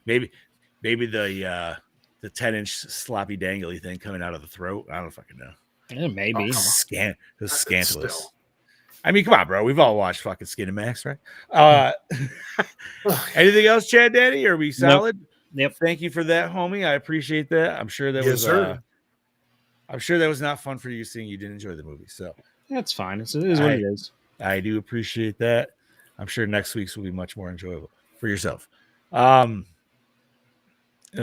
Maybe the 10-inch sloppy dangly thing coming out of the throat. I don't fucking know. Yeah, maybe. It was scandalous. Still. I mean, come on, bro. We've all watched fucking Skin and Max, right? Anything else, Chad Daddy? Are we solid? Yep. Thank you for that, homie. I appreciate that. I'm sure that Yes, was sir. I'm sure that was not fun for you seeing you didn't enjoy the movie. So That's fine. It is what it is. I do appreciate that. I'm sure next week's will be much more enjoyable for yourself. It'll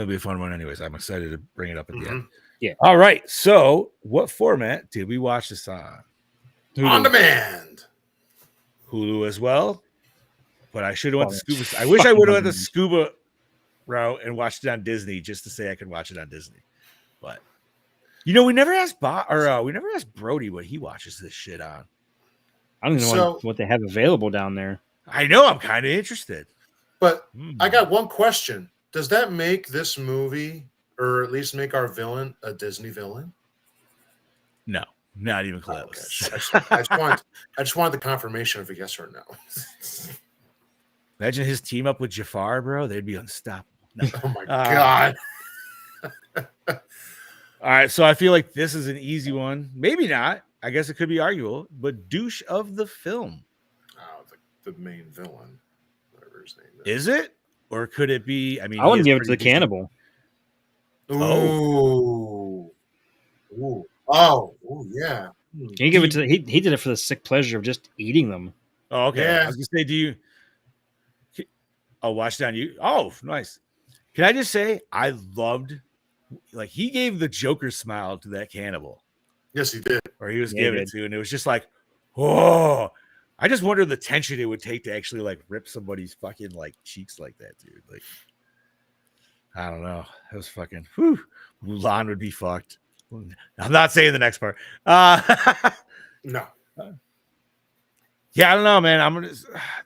be a fun one anyways. I'm excited to bring it up at the end. Yeah. All right. So what format did we watch this on? On demand. Hulu as well. But I should have went to Scuba. I wish I would have went the Scuba route and watched it on Disney just to say I could watch it on Disney. But we never asked we never asked Brody what he watches this shit on. I don't even know what they have available down there. I know. I'm kind of interested. But I got one question. Does that make this movie, or at least make our villain, a Disney villain? No, not even close. Okay. I just wanted the confirmation of a yes or no. Imagine his team up with Jafar, bro. They'd be unstoppable. No. Oh my god. All right, so I feel like this is an easy one. Maybe not. I guess it could be arguable, but douche of the film. Oh, the main villain, whatever his name Is it? Or could it be? I mean, I wouldn't give it to the cannibal. Ooh. Ooh. Oh, yeah. Can you give it to he did it for the sick pleasure of just eating them. Oh, okay. Yeah. I was gonna say, watch down you. Oh, nice. Can I just say I loved he gave the Joker smile to that cannibal. Yes, he did. Or he was giving it to, and it was just like, oh, I just wonder the tension it would take to actually rip somebody's fucking cheeks like that, dude. I don't know. It was fucking Mulan would be fucked. I'm not saying the next part. No. Yeah, I don't know, man.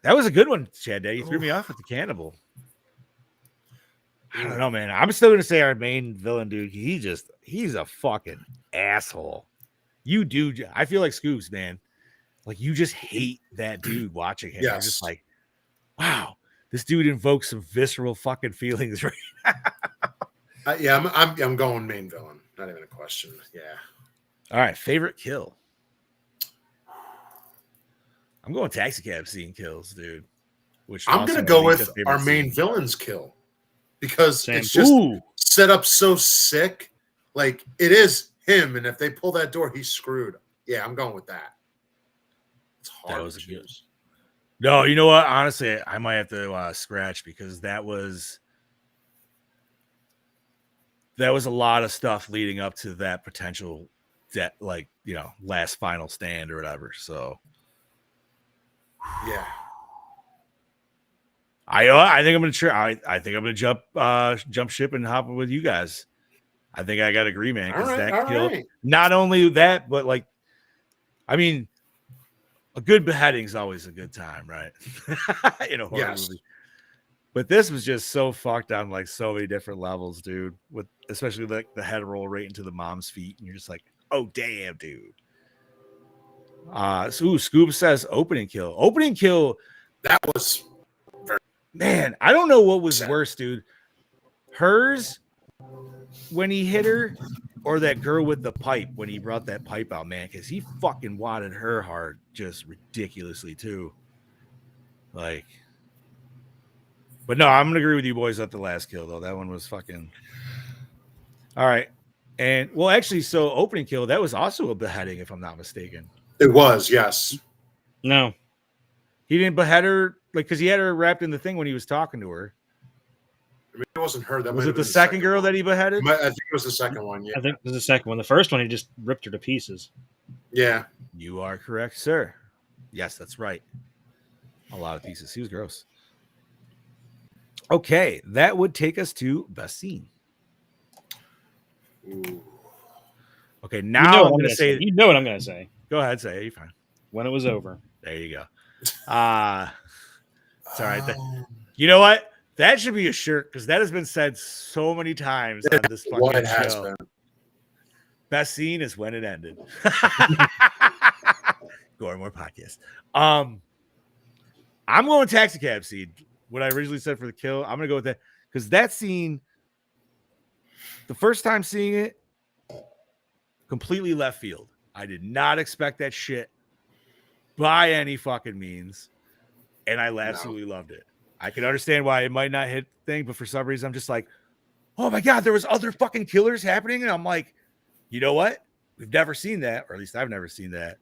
That was a good one, Chad Day. You threw me off with the cannibal. I don't know, man. I'm still gonna say our main villain, dude. He's a fucking asshole. You do. I feel like Scoops, man. You just hate that dude watching him. Yes. You're just like, wow, this dude invokes some visceral fucking feelings right now. Yeah, I'm going main villain. Not even a question. Yeah. All right, favorite kill. I'm going taxi cab scene kills, dude. Which I'm gonna go with our main villain's kill because it's just set up so sick. It is him, and if they pull that door, he's screwed. Yeah, I'm going with that. It's hard. That was a good. No, you know what? Honestly, I might have to scratch because that was a lot of stuff leading up to that potential last final stand or whatever. So yeah, I think I'm gonna try. I think I'm gonna jump ship and hop with you guys. I think I got to agree, man. Because that kill, not only that, but I mean, a good beheading is always a good time, right? In a horror movie. But this was just so fucked on so many different levels, dude. With especially the head roll right into the mom's feet, and you're just like, oh damn, dude. Scoob says opening kill. Opening kill. That was man. I don't know what was worse, dude. Hers when he hit her, or that girl with the pipe when he brought that pipe out, man. Because he fucking wadded her hard, just ridiculously too. Like, but no, I'm gonna agree with you boys at the last kill though. That one was fucking all right. And well, actually, so opening kill that was also a beheading, if I'm not mistaken. It was, yes. No, He didn't behead her like because he had her wrapped in the thing when he was talking to her. I mean, it wasn't her. That Was might it have the been second girl one. that he beheaded? I think it was the second one. Yeah. I think it was the second one. The first one, he just ripped her to pieces. Yeah. You are correct, sir. Yes, that's right. A lot of pieces. He was gross. Okay, that would take us to best scene. Ooh. Okay, You now know I'm what going to say. You know what I'm going to say. Go ahead, say it. You're fine. When it was over. There you go. It's all right. You know what? That should be a shirt because that has been said so many times on this fucking show. Best scene is when it ended. Gore more podcast. I'm going taxi cab scene. What I originally said for the kill, I'm gonna go with that because that scene, the first time seeing it, completely left field. I did not expect that shit by any fucking means, and I absolutely loved it. I can understand why it might not hit the thing, but for some reason, I'm just like, oh my god, there was other fucking killers happening, and I'm like, you know what? We've never seen that, or at least I've never seen that.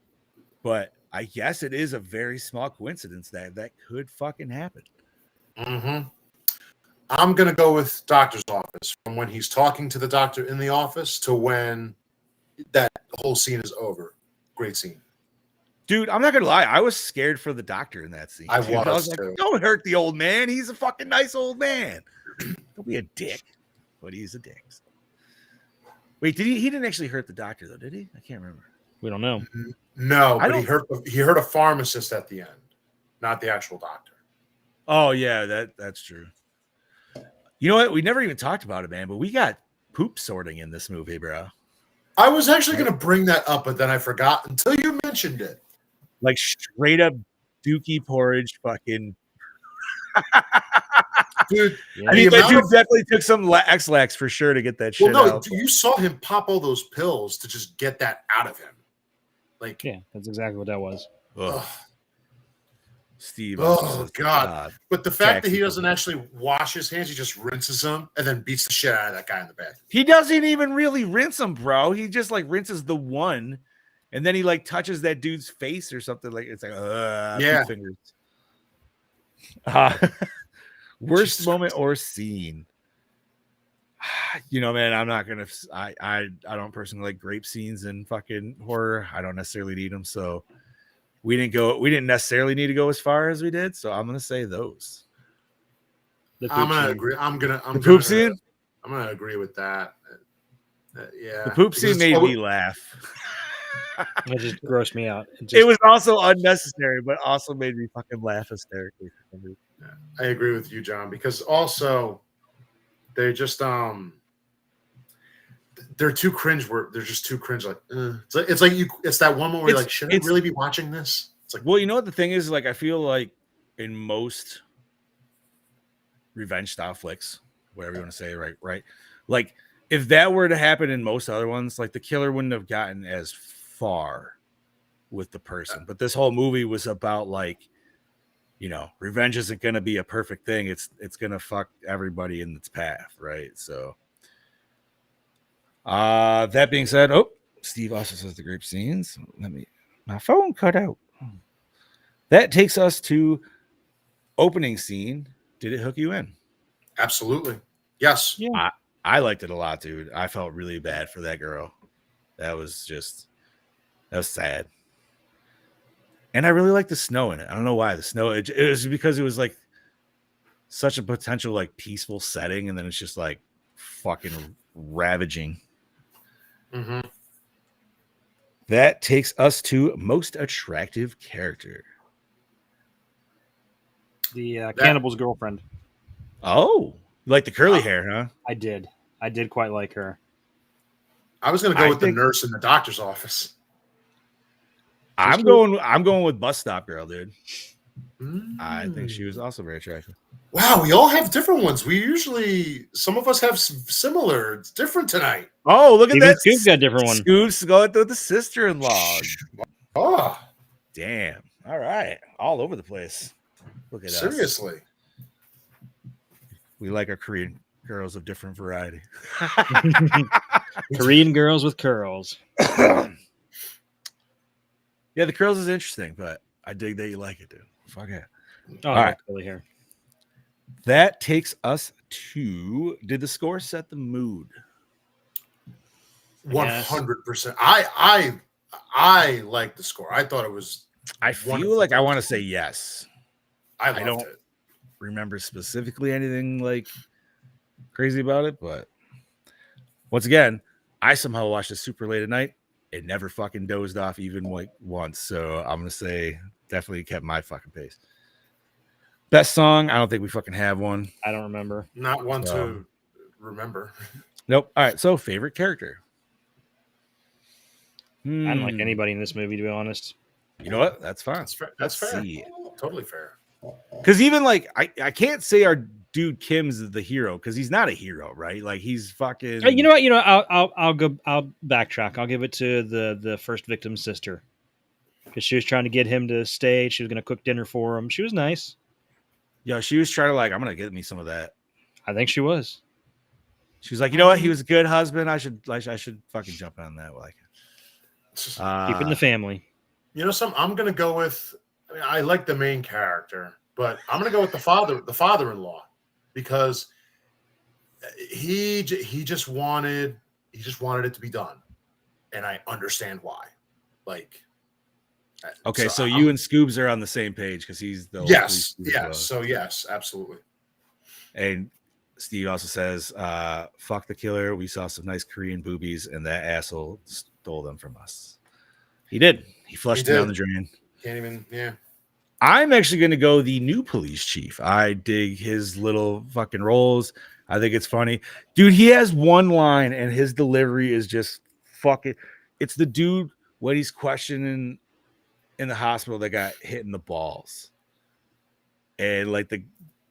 But I guess it is a very small coincidence that could fucking happen. Mm-hmm. I'm gonna go with doctor's office from when he's talking to the doctor in the office to when that whole scene is over. Great scene. Dude, I'm not gonna lie. I was scared for the doctor in that scene. I was like, too. don't hurt the old man. He's a fucking nice old man. Don't be a dick. But he's a dick. Wait, did he didn't actually hurt the doctor though, did he? I can't remember. We don't know. No, but he hurt a pharmacist at the end, not the actual doctor. Oh yeah, that's true. You know what? We never even talked about it, man, but we got poop sorting in this movie, bro. I was actually gonna bring that up, but then I forgot until you mentioned it. Like straight up dookie porridge fucking Dude, I mean, that dude definitely took some X-Lax for sure to get that shit out. You saw him pop all those pills to just get that out of him. Like, yeah, that's exactly what that was. Ugh. Steve. Oh god! But the fact that he doesn't actually wash his hands, he just rinses them and then beats the shit out of that guy in the back. He doesn't even really rinse them, bro. He just like rinses the one, and then he like touches that dude's face or something. Like it's like, yeah. Fingers. Worst moment or scene. You know, man, I'm not gonna. I don't personally like grape scenes in fucking horror. I don't necessarily need them, so we didn't necessarily need to go as far as we did. So I'm gonna say those. I'm gonna agree. The poop scene. I'm gonna agree with that. Yeah, the poop scene made me laugh. It just grossed me out. It was also unnecessary, but also made me fucking laugh hysterically. Yeah, I agree with you, John, because also they just they're too cringe. They're just too cringe. Like it's like it's that one moment where you're like, should I really be watching this? It's like, well, you know what the thing is? Like, I feel like in most revenge style flicks, whatever you want to say, right? Like, if that were to happen in most other ones, like the killer wouldn't have gotten as far with the person. But this whole movie was about like, you know, revenge isn't going to be a perfect thing. It's going to fuck everybody in its path, right? So, that being said, Steve also says the grape scenes. My phone cut out. That takes us to opening scene. Did it hook you in? Absolutely. Yes. Yeah. I liked it a lot, dude. I felt really bad for that girl. That was sad. And I really like the snow in it. I don't know why the snow. It was because it was like such a potential like peaceful setting, and then it's just like fucking ravaging. Mm-hmm. That takes us to most attractive character. The cannibal's girlfriend. Oh, you like the curly hair, huh? I did quite like her. I was going to go with the nurse in the doctor's office. I'm going with Bus Stop Girl, dude. I think she was also very attractive. Wow, we all have different ones. Some of us have similar. It's different tonight. Oh, look at that. Scoop's got a different one. Scoop's going with the sister-in-law. Oh, damn. All right. All over the place. Look at us. Seriously. We like our Korean girls of different variety. Korean girls with curls. Yeah, the curls is interesting, but I dig that you like it, dude. Fuck yeah. Oh, All I right. like curly hair. That takes us to, did the score set the mood? 100%. I like the score. I thought it was. I feel like I want to say yes. I loved don't it. remember specifically anything like crazy about it, but once again, I somehow watched it super late at night. It never fucking dozed off even like once. So I'm gonna say definitely kept my fucking pace. Best song, I don't think we fucking have one. I don't remember. Not one to remember. Nope. All right. So favorite character. I don't like anybody in this movie, to be honest. You know what? That's fine. That's fair. Let's That's fair. see. Totally fair. Because even like I can't say our dude Kim's the hero because he's not a hero, right? Like he's fucking. You know what? You know, I'll backtrack. I'll give it to the first victim's sister because she was trying to get him to stay. She was going to cook dinner for him. She was nice. Yo, she was trying to like, I'm gonna get me some of that. I think she was. She was like, you know what? He was a good husband. I should fucking jump on that. Like, Keep it in the family. You know, I'm gonna go with. I mean, I like the main character, but I'm gonna go with the father-in-law, because he just wanted it to be done, and I understand why. Like, okay, so you and Scoobs are on the same page because he's the yes. So yes, absolutely. And Steve also says, "Fuck the killer. We saw some nice Korean boobies, and that asshole stole them from us." He did. He flushed them down the drain. Can't even. Yeah. I'm actually going to go the new police chief. I dig his little fucking roles. I think it's funny. Dude, he has one line and his delivery is just fucking. It's the dude when he's questioning in the hospital that got hit in the balls. And like the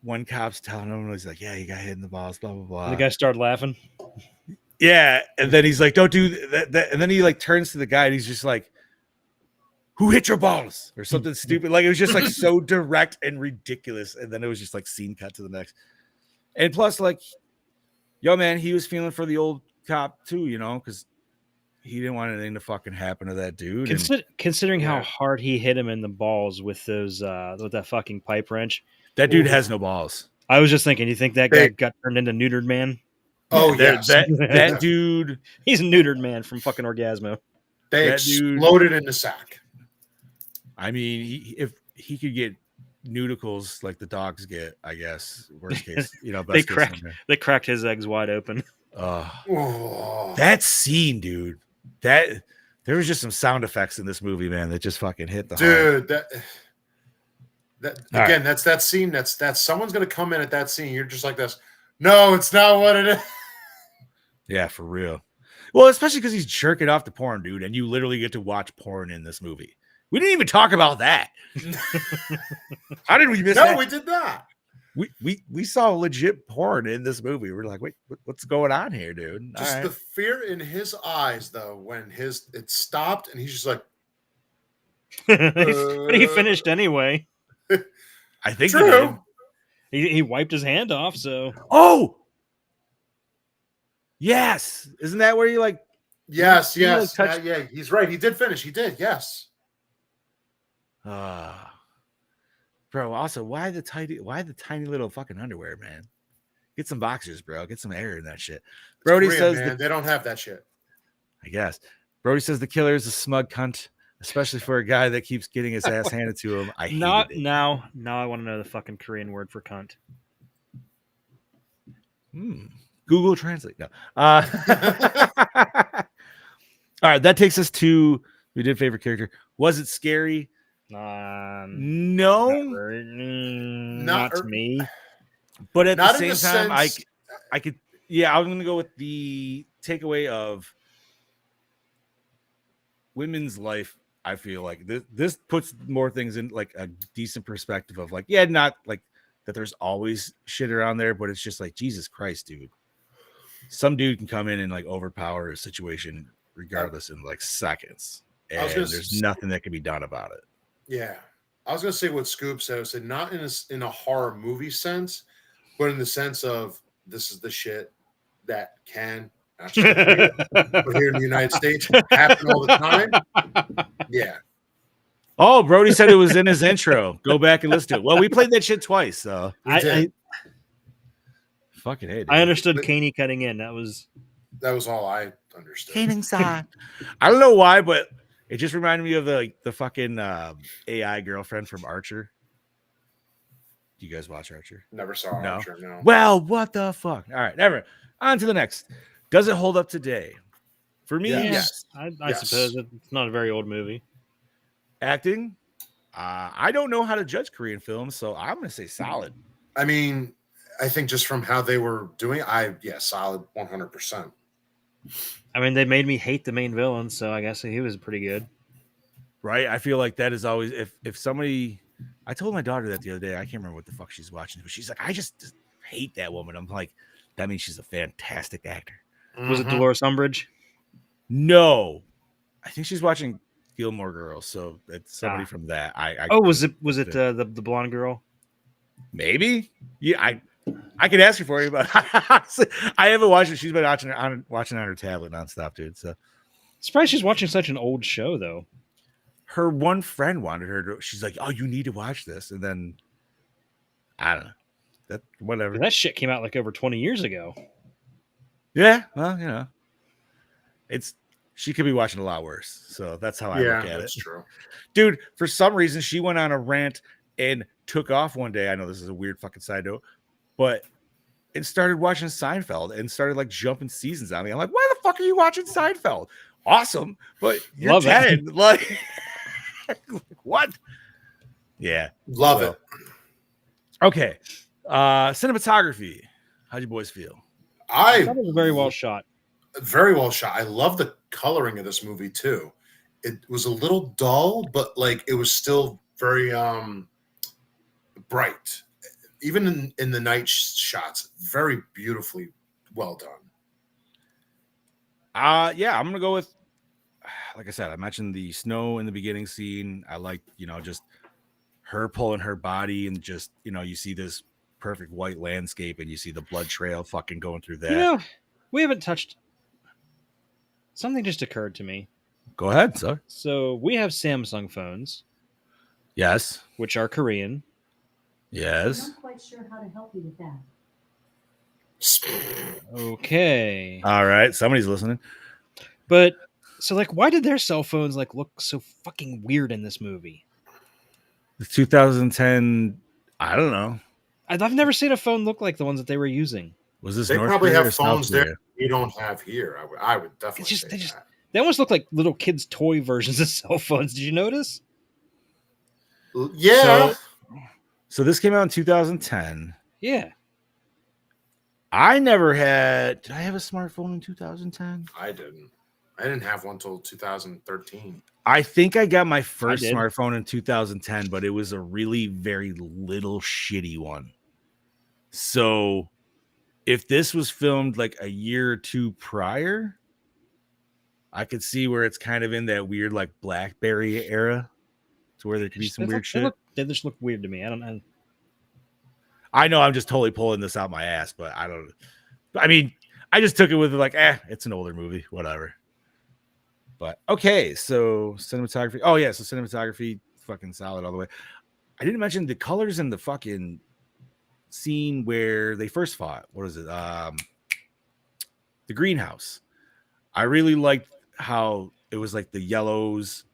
one cop's telling him, he's like, yeah, he got hit in the balls, blah, blah, blah. And the guy started laughing. Yeah. And then he's like, don't do that. And then he like turns to the guy and he's just like, who hit your balls or something stupid. Like it was just like so direct and ridiculous. And then it was just like scene cut to the next. And plus like, yo man, he was feeling for the old cop too, you know, because he didn't want anything to fucking happen to that dude. Considering how hard he hit him in the balls with those with that fucking pipe wrench. That dude has no balls. I was just thinking, you think that guy got turned into neutered man? Oh yes. That dude. He's a neutered man from fucking Orgasmo. They exploded in the sack. I mean, if he could get nudicles like the dogs get, I guess. Worst case, you know, they cracked his eggs wide open. That scene, dude. There was just some sound effects in this movie, man, that just fucking hit the dude. heart. That again, that's that scene. That's someone's gonna come in at that scene. You're just like this. No, it's not what it is. Yeah, for real. Well, especially because he's jerking off to porn, dude, and you literally get to watch porn in this movie. We didn't even talk about that. How did we miss that? No, we did not. We saw legit porn in this movie. We're like, wait, what's going on here, dude? Just the fear in his eyes, though, when it stopped and he's just like, but he finished anyway. I think true. He wiped his hand off. So yes, isn't that where you like? Yes. Yeah, he's right. He did finish. He did. Yes. Bro, also, why the tiny little fucking underwear, man? Get some boxers, bro. Get some air in that shit. Brody Korea, says they don't have that shit. I guess. Brody says the killer is a smug cunt, especially for a guy that keeps getting his ass handed to him. I hate it. Now I want to know the fucking Korean word for cunt. Google Translate. No. All right, that takes us to we did favorite character. Was it scary? No, not to me. But at the same time, I could. Yeah, I'm gonna go with the takeaway of women's life. I feel like this puts more things in like a decent perspective of like, yeah, not like that. There's always shit around there, but it's just like Jesus Christ, dude. Some dude can come in and like overpower a situation regardless in like seconds, and there's nothing that can be done about it. Yeah, I was gonna say what Scoop said. I said not in a horror movie sense, but in the sense of this is the shit that can actually here, but here in the United States happen all the time. Yeah. Oh, Brody said it was in his intro. Go back and listen to it. Well, we played that shit twice, so We did. fucking hey. Dude. I understood Caney cutting in. That was all I understood. Caning side. I don't know why, but it just reminded me of the fucking AI girlfriend from Archer. Do you guys watch Archer? Never saw Archer, no. Well, what the fuck? All right, never. On to the next. Does it hold up today? For me, yes. I Yes. suppose it's not a very old movie. Acting, I don't know how to judge Korean films, so I'm gonna say solid. I mean, I think just from how they were doing, solid 100%. I mean, they made me hate the main villain, so I guess he was pretty good. Right? I feel like that is always if somebody. I told my daughter that the other day. I can't remember what the fuck she's watching, but she's like, I just hate that woman. I'm like, that means she's a fantastic actor. Was it Dolores Umbridge? No, I think she's watching Gilmore Girls, so it's somebody from that. Was it the blonde girl? Maybe. Yeah, I could ask her for you, but I haven't watched it. She's been watching on her tablet nonstop, dude. So Surprised she's watching such an old show, though. her one friend wanted her to. She's like, "Oh, you need to watch this," and then I don't know. That whatever. That shit came out like over 20 years ago. Yeah, well, she could be watching a lot worse. So that's how I look at that's it. true. Dude, for some reason, she went on a rant and took off one day. I know this is a weird fucking side note, but and started watching Seinfeld and started like jumping seasons on me. I'm like, why the fuck are you watching Seinfeld? Awesome, but you're Love 10. Like, what? Yeah, Love it. Okay. Cinematography. How'd you boys feel? I thought it was very well shot. Very well shot. I love the coloring of this movie too. It was a little dull, but like it was still very bright. Even in the night shots, very beautifully well done. Yeah, I'm gonna go with, like I said, I mentioned the snow in the beginning scene. I like, just her pulling her body and just, you see this perfect white landscape and you see the blood trail fucking going through that. We haven't touched. Something just occurred to me. Go ahead, sir. So we have Samsung phones. Yes. Which are Korean. Yes. I'm not quite sure how to help you with that. Okay. All right. Somebody's listening. But so why did their cell phones look so fucking weird in this movie? The 2010, I don't know. I've never seen a phone look like the ones that they were using. Was this They North probably Korea have or South phones there Korea? we don't have here. I would definitely say that. They almost look like little kids' toy versions of cell phones. Did you notice? Yeah. So this came out in 2010. Yeah. I never had. Did I have a smartphone in 2010? I didn't. I didn't have one till 2013. I think I got my first smartphone in 2010, but it was a really very little shitty one. So if this was filmed like a year or two prior, I could see where it's kind of in that weird like BlackBerry era, to where there could be some weird shit. They just look weird to me. I know I'm just totally pulling this out my ass, but I don't. I mean, I just took it with like, it's an older movie, whatever. But okay, so cinematography. Oh yeah, so cinematography, fucking solid all the way. I didn't mention the colors in the fucking scene where they first fought. What is it? The greenhouse. I really liked how it was like the yellows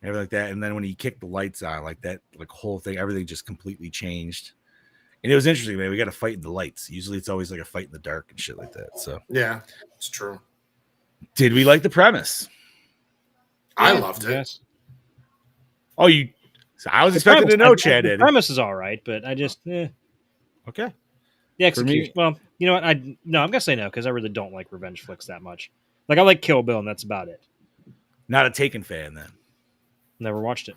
and everything like that. And then when he kicked the lights on, like that, like whole thing, everything just completely changed. And it was interesting, man. We got to fight in the lights. Usually it's always like a fight in the dark and shit like that. So yeah, it's true. Did we like the premise? I loved it. Yes. Oh, you. So I was expecting to know, Chad. The premise is all right, but I just. Okay. The execution. Well, you know what? I'm gonna say no because I really don't like revenge flicks that much. Like I like Kill Bill, and that's about it. Not a Taken fan, then. Never watched it.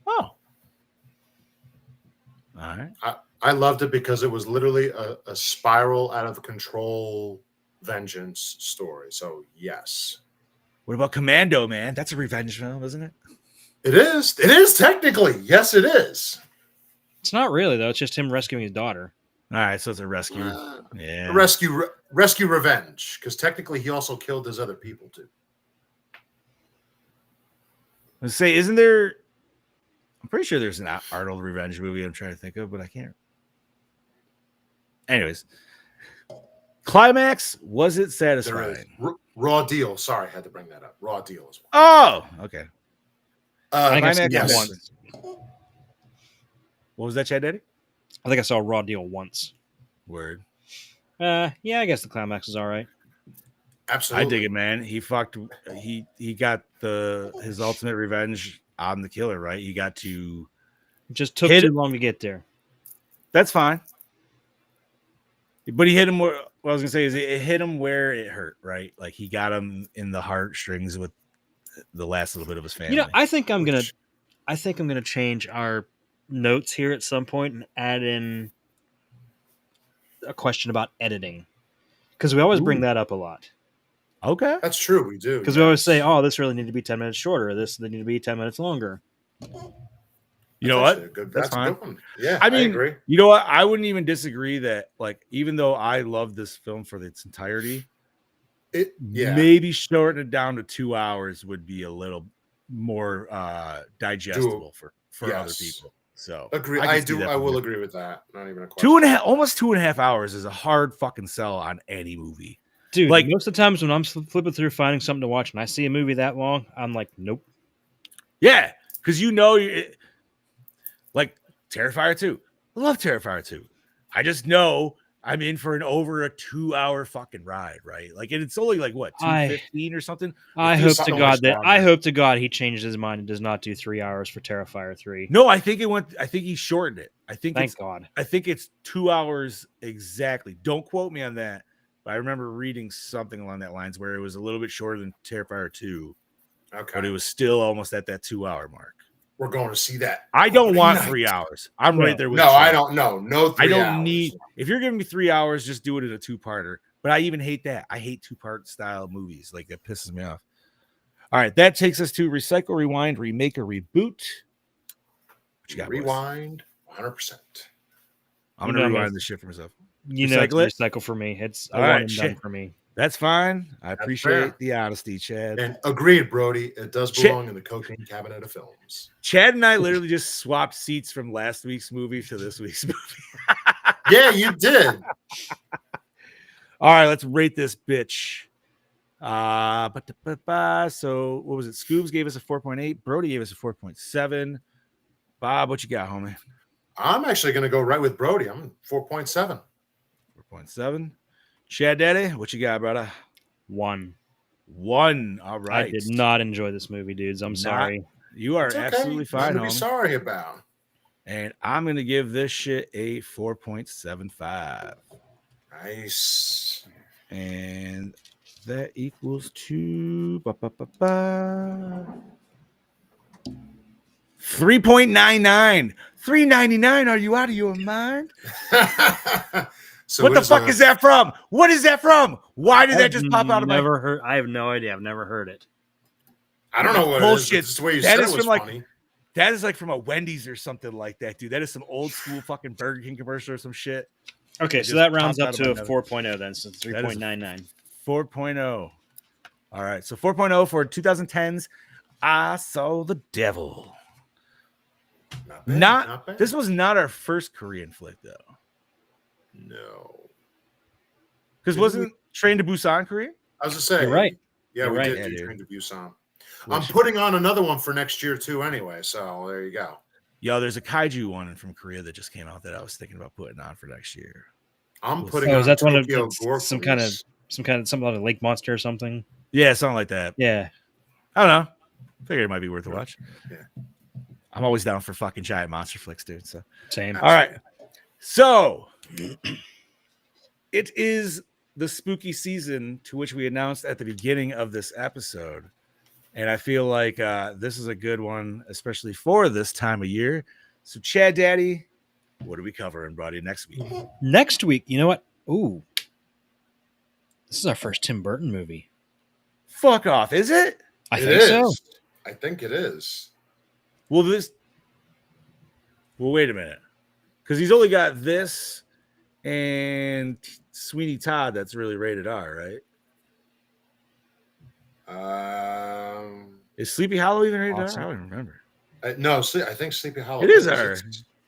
Oh. All right. I loved it because it was literally a spiral out of control vengeance story. So yes. What about Commando, man? That's a revenge film, isn't it? It is. It is technically. Yes, it is. It's not really though. It's just him rescuing his daughter. All right, so it's a rescue. Yeah. Rescue revenge. Because technically he also killed his other people too. Let's say, isn't there? I'm pretty sure there's an Arnold revenge movie I'm trying to think of, but I can't. Anyways, climax, was it satisfying? Raw Deal. Sorry, I had to bring that up. Raw Deal as well. Oh, okay. I think I saw Climax, that yes. once. What was that, Chad Daddy? I think I saw Raw Deal once. Word. Yeah, I guess the climax is all right. Absolutely. I dig it, man. He got his ultimate revenge on the killer, right? He got to It just took Hit too it. long to get there. That's fine. But he hit him where what I was gonna say is it hit him where it hurt, right? Like he got him in the heartstrings with the last little bit of his family. You know, I think I'm gonna change our notes here at some point and add in a question about editing, because we always bring that up a lot. Okay. That's true. We do. Because we always say, "Oh, this really need to be 10 minutes shorter. Or this they need to be 10 minutes longer." You know what? That's fine. a good one. Yeah, I mean, agree. you know what? I wouldn't even disagree that, like, even though I love this film for its entirety, maybe shorten it down to 2 hours would be a little more digestible for other people. So agree. I will agree with that. Not even a question. 2.5, almost 2.5 hours is a hard fucking sell on any movie. Dude, Like- most of the times when I'm flipping through finding something to watch and I see a movie that long, I'm like, nope. Yeah, because you know, like Terrifier 2. I love Terrifier 2. I just know I'm in for an over a 2-hour fucking ride, right? Like, and it's only like what, 2:15 or something. I do hope to something God much that longer. I hope to God he changes his mind and does not do 3 hours for Terrifier 3. No, I think he shortened it. I think Thank God. I think it's 2 hours exactly. Don't quote me on that. But I remember reading something along that lines where it was a little bit shorter than Terrifier 2, Okay. but it was still almost at that 2-hour mark. We're going to see that. I don't opening want night. 3 hours. I'm right there with No, you. I don't know. No, 3 I don't hours. need. If you're giving me 3 hours, just do it in a 2-parter. But I even hate that. I hate 2-part style movies. Like, that pisses me off. All right, that takes us to recycle, rewind, remake, or reboot. What you got, boys? Rewind 100%. I'm gonna rewind this shit for myself. You know, it's Recycle it? recycle for me. It's a All one right, and shit. done for me. That's fine. I appreciate fair. the honesty, Chad. And agreed, Brody. It does belong in the cocaine cabinet of films. Chad and I literally just swapped seats from last week's movie to this week's movie. Yeah, you did. All right, let's rate this bitch. So what was it? Scoobs gave us a 4.8. Brody gave us a 4.7. Bob, what you got, homie? I'm actually going to go right with Brody. I'm 4.7. 4.7. Chad Daddy, what you got, brother? 1. 1. All right. I did not enjoy this movie, dudes. I'm sorry. You are It's okay. absolutely fine, Nothing to be homie. sorry about. And I'm going to give this shit a 4.75. Nice. And that equals to 3.99. 3.99. Are you out of your mind? So what the fuck is that from? What is that from? Why did that just pop out of my heard? I have no idea. I've never heard it. I don't know what bullshit? it is. It's the way you That said is it was from, like, funny. That is like from a Wendy's or something like that, dude. That is some old school fucking Burger King commercial or some shit. Okay, It so just that rounds popped up out to of a my 4.0 then, so 3.99. 4.0. All right, so 4.0 for 2010's I Saw the Devil. Not bad. This was not our first Korean flick though. No. Because wasn't Train to Busan Korean? I was going to say. You're right. Yeah, You're we right. did Yeah, do dude. Train to Busan. I'm putting on another one for next year too anyway, so there you go. Yo, there's a kaiju one from Korea that just came out that I was thinking about putting on for next year. I'm putting Oh, on is that one of Tokyo Gore some kind of Police. something like a lake monster or something? Yeah, something like that. Yeah. I don't know. Figured it might be worth a watch. Yeah. I'm always down for fucking giant monster flicks, dude. So Same. all right. So it is the spooky season to which we announced at the beginning of this episode. And I feel like this is a good one, especially for this time of year. So, Chad Daddy, what are we covering, buddy, next week? Next week, you know what? Ooh. This is our first Tim Burton movie. Fuck off, is it? I It think so. is. I think it is. Well, wait a minute, because he's only got this and Sweeney Todd. That's really rated R, right? Is Sleepy Hollow even rated Awesome. R? I don't remember. No, I think Sleepy Hollow. It is R.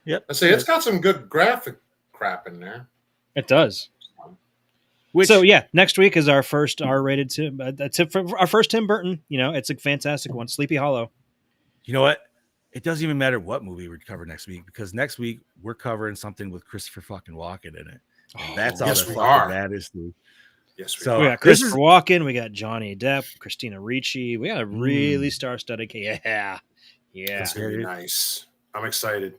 Yep. I say it's got some good graphic crap in there. It does. Which, So yeah, next week is our first R-rated tip for our first Tim Burton. You know, it's a fantastic one, Sleepy Hollow. you know what? It doesn't even matter what movie we cover next week, because next week we're covering something with Christopher fucking Walken in it. And that's all yes, that we fucking are. matters, dude. Yes, we So are. We got this Christopher is- Walken, we got Johnny Depp, Christina Ricci. We got a really star-studded. Yeah. It's gonna be nice. I'm excited.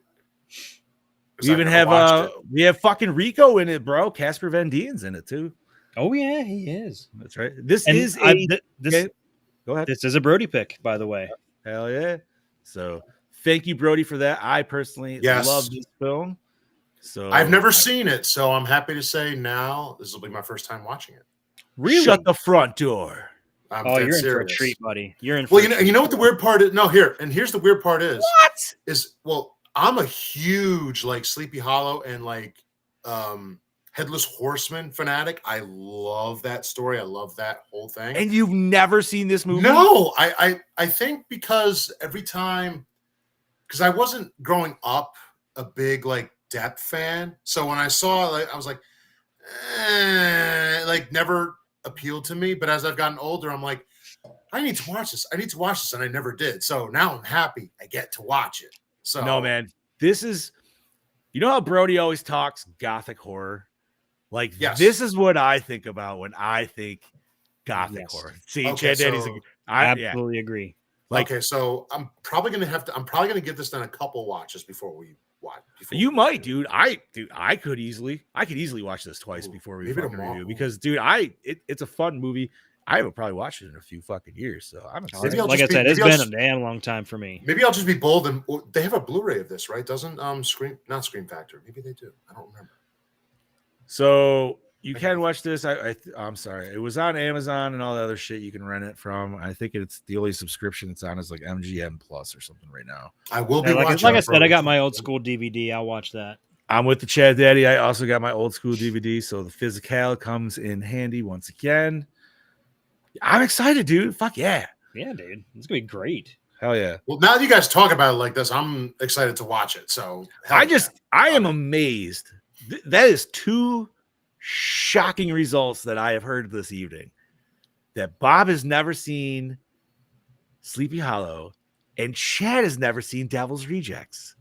We even have we have fucking Rico in it, bro. Casper Van Dien's in it too. Oh yeah, he is. That's right. This And is this okay. Go ahead. This is a Brody pick, by the way. Hell yeah. So thank you, Brody, for that. I personally love this film. So I've never seen it, so I'm happy to say now this will be my first time watching it. Really? Shut the front door. I'm Oh, dead you're in for a serious. treat, buddy. You're in. Well, for you know what the weird part is? No, here's the weird part is. What? I'm a huge like Sleepy Hollow and like Headless Horseman fanatic. I love that story. I love that whole thing. And you've never seen this movie? No, I think because every time, because I wasn't growing up a big like Depp fan, so when I saw like I was like, like never appealed to me. But as I've gotten older, I'm like, I need to watch this. I need to watch this, and I never did. So now I'm happy I get to watch it. So No, man. This is, you know how Brody always talks gothic horror? Like, Yes. This is what I think about when I think gothic Yes. horror. See, Okay, Chad Daddy's so- Absolutely agree. Like, okay, so I'm probably gonna give this then a couple watches before we watch. you might, dude. I could easily watch this twice Ooh, before we maybe fucking tomorrow. review, because, dude, it's a fun movie. I haven't probably watched it in a few fucking years, so I'm excited. Maybe I'll Like just I said, be- it's maybe I'll been just- a damn long time for me. Maybe I'll just be bold and they have a Blu-ray of this, right? Doesn't Scream Factory? Maybe they do. I don't remember. So you can watch this. I'm sorry, it was on Amazon and all the other shit you can rent it from. I think it's the only subscription it's on is like MGM Plus or something right now. I will be Yeah, like watching. I it, said, I bro. got my old school DVD. I'll watch that. I'm with the Chad Daddy. I also got my old school DVD, so the physical comes in handy once again. I'm excited, dude. Fuck yeah. Yeah, dude, it's gonna be great. Hell yeah. Well, now that you guys talk about it like this, I'm excited to watch it. So I am amazed. That is two shocking results that I have heard this evening. That Bob has never seen Sleepy Hollow and Chad has never seen Devil's Rejects.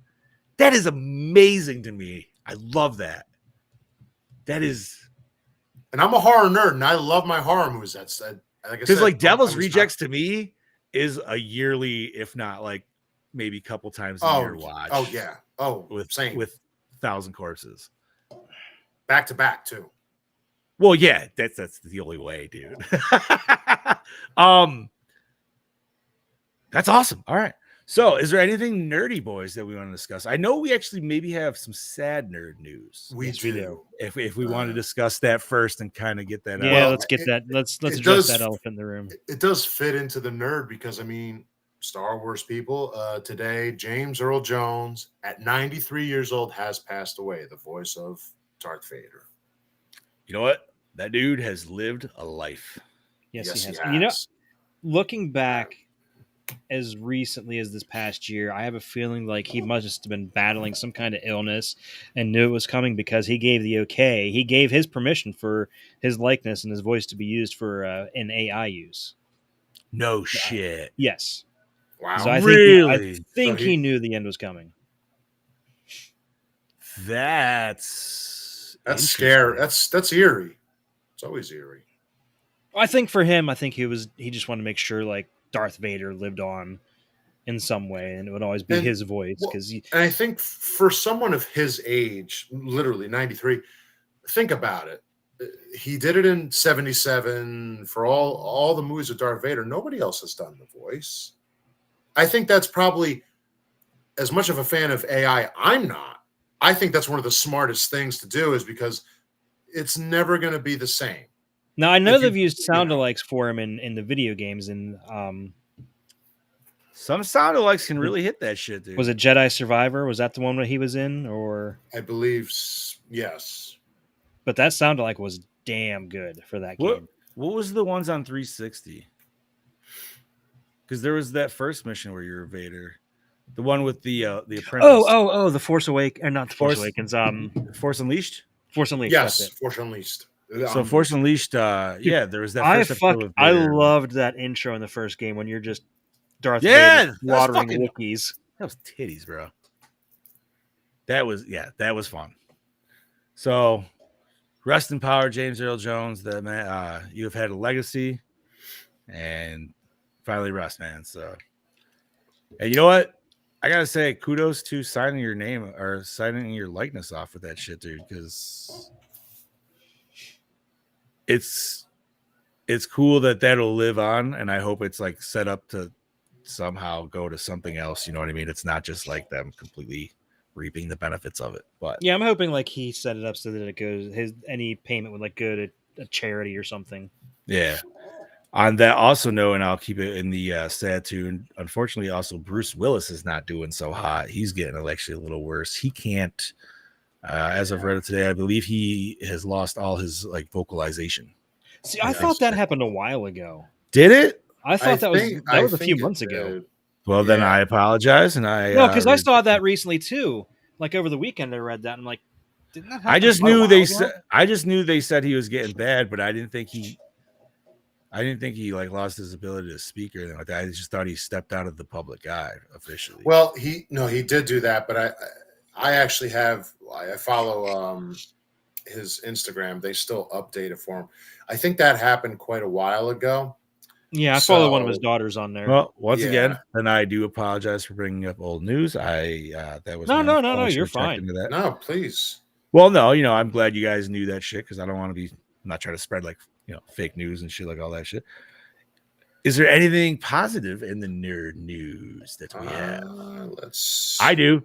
That is amazing to me. I love that. That is, and I'm a horror nerd, and I love my horror movies. That's like I because said, like Devil's I'm Rejects to me is a yearly, if not like maybe a couple times a year watch. Oh yeah. Oh, with same. with 1,000 Corpses. Back to back too. Well, yeah, that's the only way, dude. That's awesome. All right. So, is there anything nerdy, boys, that we want to discuss? I know we actually maybe have some sad nerd news. We do. If we want to discuss that first and kind of get that Yeah, out. let's get that. Let's it address does- that elephant in the room. It does fit into the nerd because I mean, Star Wars people. Today, James Earl Jones, at 93 years old, has passed away. The voice of Darth Vader. You know what? That dude has lived a life. Yes, Yes, he has. he And you know, has. looking back as recently as this past year, I have a feeling like he must have been battling some kind of illness and knew it was coming because he gave the okay. He gave his permission for his likeness and his voice to be used for an AI use. No shit. Yes. Wow. So I Really? think So he he- knew the end was coming. That's scary. interesting. That's eerie. It's always eerie. I think for him, I think he just wanted to make sure like Darth Vader lived on in some way, and it would always be And- his voice well, because And I think for someone of his age, literally 93, think about it. He did it in 77 for all the movies of Darth Vader. Nobody else has done the voice. I think that's probably, as much of a fan of AI, I'm not. I think that's one of the smartest things to do is because it's never going to be the same. now I know if you- they've used you sound know. alikes for him in the video games, and Some sound alikes can really hit that shit, dude. Was it Jedi Survivor? Was that the one that he was in? Or I believe yes. but that sound alike was damn good for that What game. what was the ones on 360? Because there was that first mission where you're Vader, the one with the apprentice. Oh, the Force Awakens, or not the Force Awakens. Force Unleashed. Force Unleashed. Yes, That's it. Force Unleashed. So Force Unleashed, yeah, there was that first episode with I Vader. loved that intro in the first game when you're just Darth Yeah, Vader slaughtering Wookiees. That was titties, bro. That was fun. So, rest in power, James Earl Jones. That man, you have had a legacy, and finally rest, man. So, and you know what? I gotta say, kudos to signing your name or signing your likeness off with that shit, dude. Because it's cool that that'll live on, and I hope it's like set up to somehow go to something else. You know what I mean? It's not just like them completely reaping the benefits of it. But yeah, I'm hoping like he set it up so that it goes any payment would like go to a charity or something. Yeah. On that also note, and I'll keep it in the sad tune. Unfortunately, also Bruce Willis is not doing so hot. He's getting actually a little worse. He can't. As I've read it today, I believe he has lost all his like vocalization. See, I thought that happened a while ago. Did it? I thought that was a few months ago. Well, then I apologize, and I no, because I saw that recently too. Like over the weekend, I read that. And I'm like, didn't that happen? I just knew they said. I just knew they said he was getting bad, but I didn't think he like lost his ability to speak or anything like that. I just thought he stepped out of the public eye officially. Well, he did do that, but I actually I follow his Instagram. They still update it for him. I think that happened quite a while ago. Yeah, I follow one of his daughters on there. Well, once again, then I do apologize for bringing up old news. That was no. You're fine. No, please. Well, no, I'm glad you guys knew that shit because I don't want to be. I'm not trying to spread like fake news and shit like all that shit. Is there anything positive in the nerd news that we have? I do.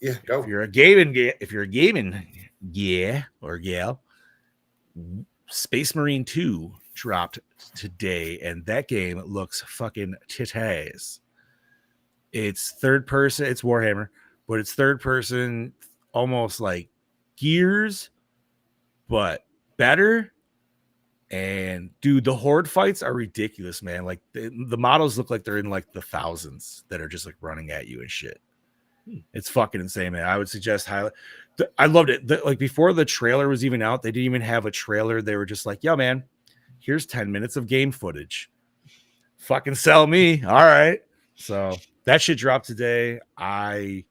Yeah, go. If you're a gaming or gal, Space Marine 2 dropped today, and that game looks fucking titties. It's third person, it's Warhammer, but it's third person, almost like Gears, but better. And dude, the horde fights are ridiculous, man. Like the models look like they're in like the thousands that are just like running at you and shit. It's fucking insane, man. I would suggest highlight. I loved it. Like before the trailer was even out, they didn't even have a trailer. They were just like, yo, man, here's 10 minutes of game footage. Fucking sell me. All right. So that shit dropped today. I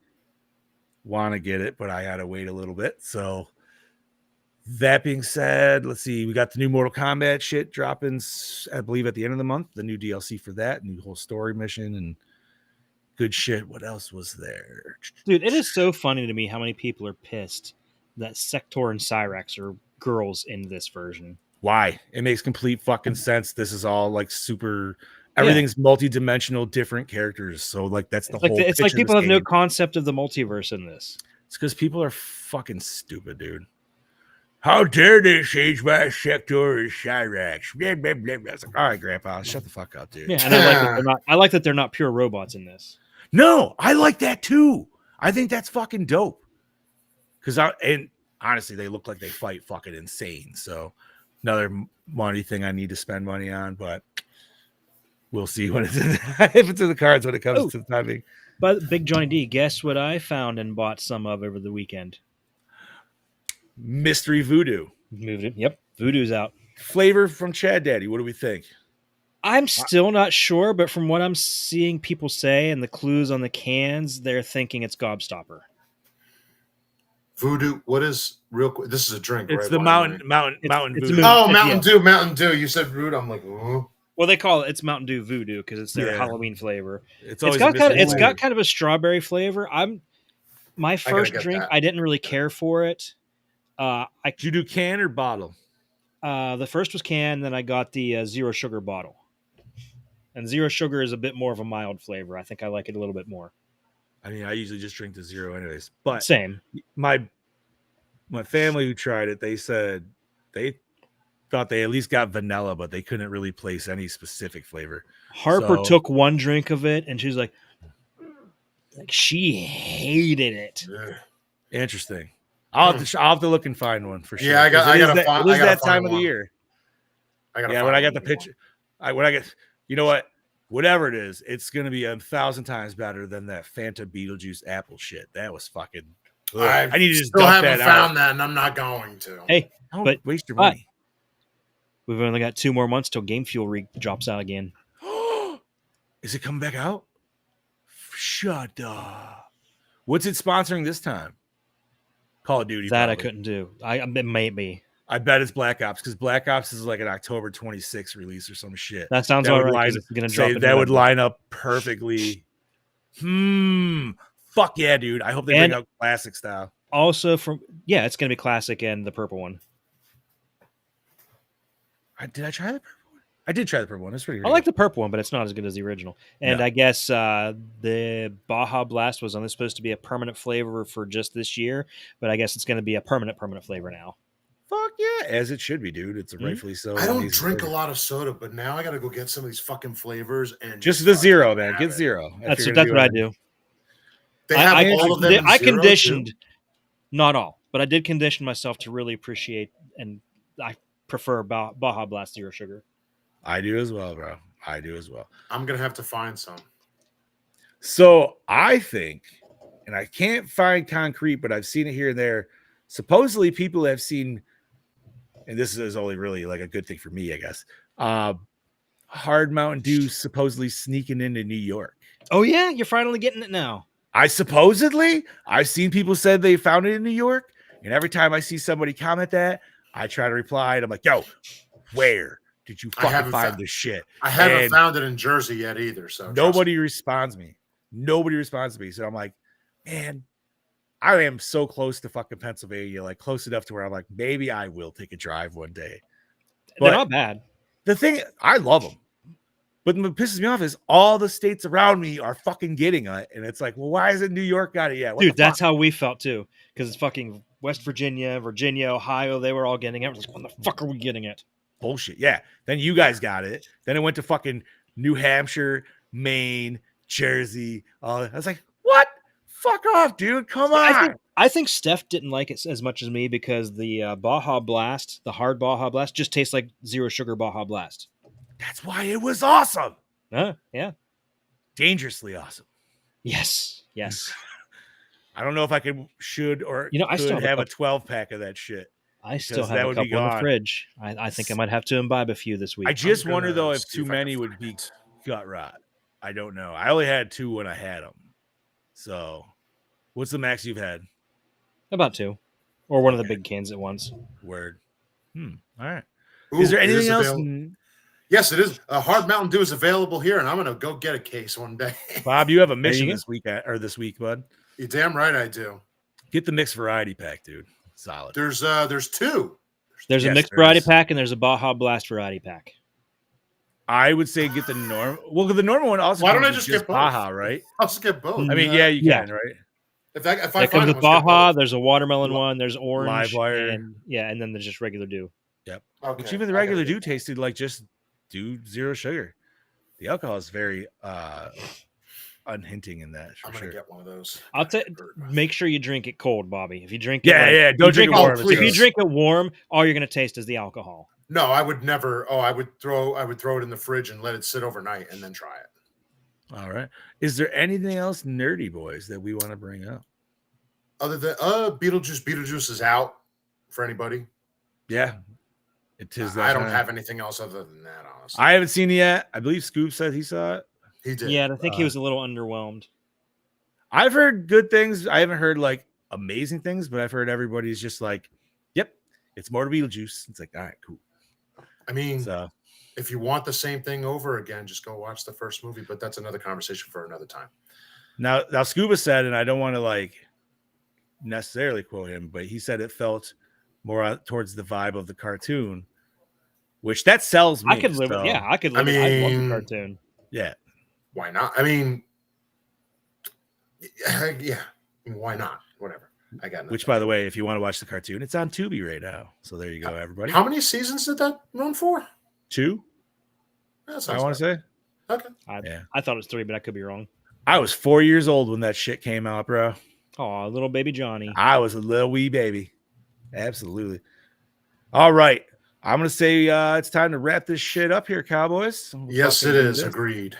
want to get it, but I gotta wait a little bit. So that being said, let's see. We got the new Mortal Kombat shit dropping, I believe, at the end of the month. The new DLC for that, new whole story mission, and good shit. What else was there? Dude, it is so funny to me how many people are pissed that Sector and Cyrax are girls in this version. Why? It makes complete fucking sense. This is all like super. Everything's multi-dimensional, different characters. So like that's the whole. It's like people have no concept of the multiverse in this. It's because people are fucking stupid, dude. How dare they change my Sector and Cyrax? Blah, blah, blah, blah. It's like, all right, Grandpa, shut the fuck up, dude. Yeah, and I like that they're not pure robots in this. No, I like that too. I think that's fucking dope. And honestly, they look like they fight fucking insane. So another money thing I need to spend money on, but we'll see when if it's in the cards when it comes to the timing. But Big Johnny D, guess what I found and bought some of over the weekend? Mystery Voodoo. Moved it. Yep. Voodoo's out. Flavor from Chad Daddy. What do we think? I'm still not sure, but from what I'm seeing people say and the clues on the cans, they're thinking it's Gobstopper. Voodoo. What is real quick? This is a drink, it's right? The Mountain Voodoo. Mountain Dew. Mountain Dew. You said Voodoo. I'm like, oh. Well, they call it's Mountain Dew Voodoo because it's their Halloween flavor. It's got kind of a strawberry flavor. My first drink, I didn't really care for it. Did you do can or bottle? The first was can, then I got the zero sugar bottle. And zero sugar is a bit more of a mild flavor. I think I like it a little bit more. I mean, I usually just drink the zero anyways. But same. My family who tried it, they said thought they at least got vanilla, but they couldn't really place any specific flavor. Harper So- took one drink of it, and she was like she hated it. Ugh. Interesting. I'll have to look and find one for sure. Yeah, I 'cause gotta it is find- it I is gotta that time find of the one. year. I gotta Yeah, find when I one got the you picture, want. when I get, you know what, whatever it is, it's gonna be 1,000 times better than that Fanta Beetlejuice apple shit. That was fucking. Ugh. I need to just still dump haven't that found out. that, and I'm not going to. Hey, Don't but waste your but- money. we've only got 2 more months till Game Fuel drops out again. Is it coming back out? Shut up. What's it sponsoring this time? Call of Duty. That I probably. couldn't do. It might be. I bet it's Black Ops because Black Ops is like an October 26th release or some shit. That sounds That all would right. line- 'Cause it's gonna say drop. in that would November. line up perfectly. Fuck yeah, dude. I hope they And- bring out classic style. Also, it's gonna be classic and the purple one. Did I try the purple one? I did try the purple one. It's pretty I good. like the purple one, but it's not as good as the original. And No. I guess the Baja Blast was only supposed to be a permanent flavor for just this year, but I guess it's going to be a permanent flavor now. Fuck yeah, as it should be, dude. It's Mhm. rightfully so. I don't amazing drink flavor. a lot of soda, but now I gotta go get some of these fucking flavors and Just the fucking zero, man. have Get it. zero. If That's you're gonna what I it. do. They have I all of them. in I zero, conditioned, too? not all, but I did condition myself to really appreciate, and I prefer Baja Blast Zero Sugar. I do as well, bro. I do as well. I'm gonna have to find some. So I think, and I can't find concrete, but I've seen it here and there. Supposedly, people have seen, and this is only really like a good thing for me, I guess. Hard Mountain Dew supposedly sneaking into New York. Oh yeah, you're finally getting it now. I've seen people said they found it in New York, and every time I see somebody comment that, I try to reply, and I'm like, "Yo, where did you I fucking haven't find fou- this shit?" I haven't And found it in Jersey yet either. So trust nobody responds me. Nobody responds to me. So I'm like, man, I am so close to fucking Pennsylvania, like close enough to where I'm like, maybe I will take a drive one day. They're But not bad. the thing, I love them. But what pisses me off is all the states around me are fucking getting it. And it's like, well, why hasn't New York got it yet? What Dude, the that's fuck? how we felt too. Because it's fucking West Virginia, Ohio, they were all getting it. I was like, when the fuck are we getting it? Bullshit. Yeah. Then you guys got it. Then it went to fucking New Hampshire, Maine, Jersey. I was like, what? Fuck off, dude. Come on. I think Steph didn't like it as much as me because the Baja Blast, the hard Baja Blast, just tastes like zero sugar Baja Blast. That's why it was awesome. Yeah. Dangerously awesome. Yes. I don't know if I should or You know, I could still have a have a couple- 12-pack of that shit. I still Because have that a would be couple in the gone. fridge. I think I might have to imbibe a few this week. I just I'm wonder gonna though if see too if I can many would find be it. gut rot. I don't know. I only had 2 when I had them. So, what's the max you've had? About 2. Or one of the Okay. big cans at once. Word. All right. Ooh, Is there it anything else? available. Yes, it is. Hard Mountain Dew is available here, and I'm gonna go get a case one day. Bob, you have a you mission go. this week, bud. You're damn right I do. Get the mixed variety pack, dude. Solid. There's 2. There's Yes, a mixed there variety is. pack and there's a Baja Blast variety pack. I would say get the normal. Well, the normal one also. Why don't comes I with just get both? Baja, right? I'll just get both. I mean, yeah, you Yeah. can, right? If I That find comes it, with let's get Baja. both. There's a watermelon one. There's orange. Livewire. And then there's just regular Dew. Okay, Which even the I regular gotta Dew tasted like just Dew zero sugar. The alcohol is very unhinting in that. I'm For gonna sure. get one of those. I'll make sure you drink it cold, Bobby. If you drink Yeah, it, yeah, don't drink it warm. If you drink it warm, all you're gonna taste is the alcohol. No, I would never. Oh, I would throw it in the fridge and let it sit overnight and then try it. All right. Is there anything else nerdy boys that we want to bring up? Other than Beetlejuice is out for anybody. Yeah. It is that I don't time. have anything else other than that, honestly. I haven't seen it yet. I believe Scoop said he saw it. He did. Yeah, I think he was a little underwhelmed. I've heard good things. I haven't heard like amazing things, but I've heard everybody's just like, yep, it's more to Beetlejuice. It's like, all right, cool. I mean, So if you want the same thing over again, just go watch the first movie. But that's another conversation for another time. now Scuba said, and I don't want to like necessarily quote him, but he said it felt more towards the vibe of the cartoon, which that sells me. I could live. so, Yeah, I could live. I I love the mean- cartoon. yeah. Why not? I mean, yeah. Why not? Whatever. I got nothing. Which, by the way, if you want to watch the cartoon, it's on Tubi right now. So there you go, everybody. How many seasons did that run for? 2, That I want to say. Okay. I thought it was 3, but I could be wrong. I was 4 years old when that shit came out, bro. Oh, little baby Johnny. I was a little wee baby. Absolutely. All right. I'm going to say it's time to wrap this shit up here, Cowboys. Yes, it is. Agreed.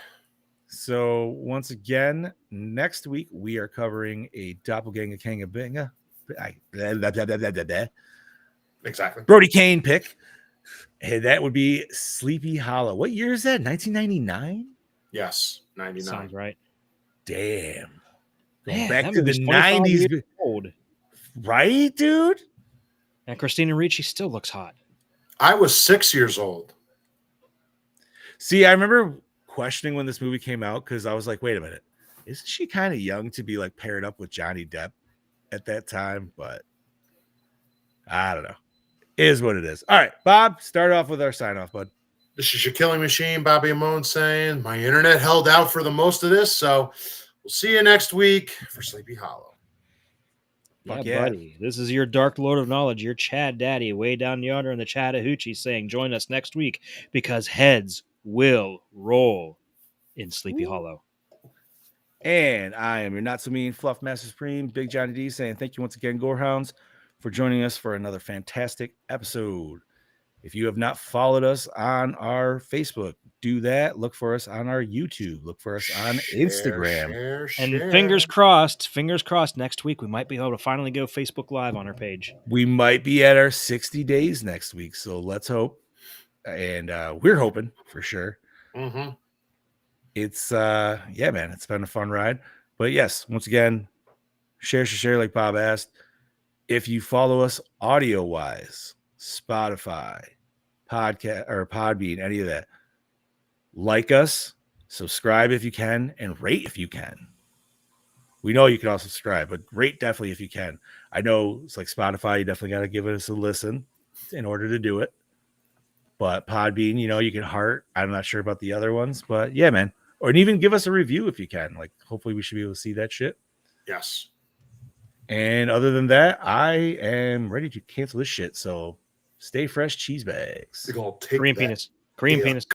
So once again, next week we are covering a doppelganger Kangabinga. Exactly. Brody Kane pick. And that would be Sleepy Hollow. What year is that? 1999? Yes, 99. Sounds right. Damn. Going Man, back that to the movie's 25 years 90s. old. Right, dude? And Christina Ricci still looks hot. I was 6 years old. See, I remember questioning when this movie came out because I was like, wait a minute. Isn't she kind of young to be like paired up with Johnny Depp at that time? But I don't know. It is what it is. All right, Bob, start off with our sign off, bud. This is your killing machine, Bobby Amone, saying my internet held out for the most of this, so we'll see you next week for Sleepy Hollow. Fuck Yeah, yeah. buddy. This is your Dark Lord of Knowledge, your Chad Daddy, way down yonder in the Chattahoochee, saying, join us next week because heads will roll in Sleepy Hollow. And I am your not so mean Fluff Master Supreme, Big Johnny D, saying thank you once again, Gorehounds, for joining us for another fantastic episode. If you have not followed us on our Facebook, do that. Look for us on our YouTube. Look for us on Instagram. And fingers crossed, next week we might be able to finally go Facebook Live on our page. We might be at our 60 days next week, so let's hope. And we're hoping for sure. Mm-hmm. It's yeah, man, it's been a fun ride. But yes, once again, share like Bob asked. If you follow us audio wise, Spotify, podcast or Podbean, any of that, like us, subscribe if you can, and rate if you can. We know you can also subscribe, but rate definitely if you can. I know it's like Spotify, you definitely got to give us a listen in order to do it. But Podbean, you can heart. I'm not sure about the other ones, but yeah, man. Or even give us a review if you can. Like, hopefully we should be able to see that shit. Yes. And other than that, I am ready to cancel this shit. So stay fresh, cheese bags. They're gonna take Korean that penis. Korean deal. penis.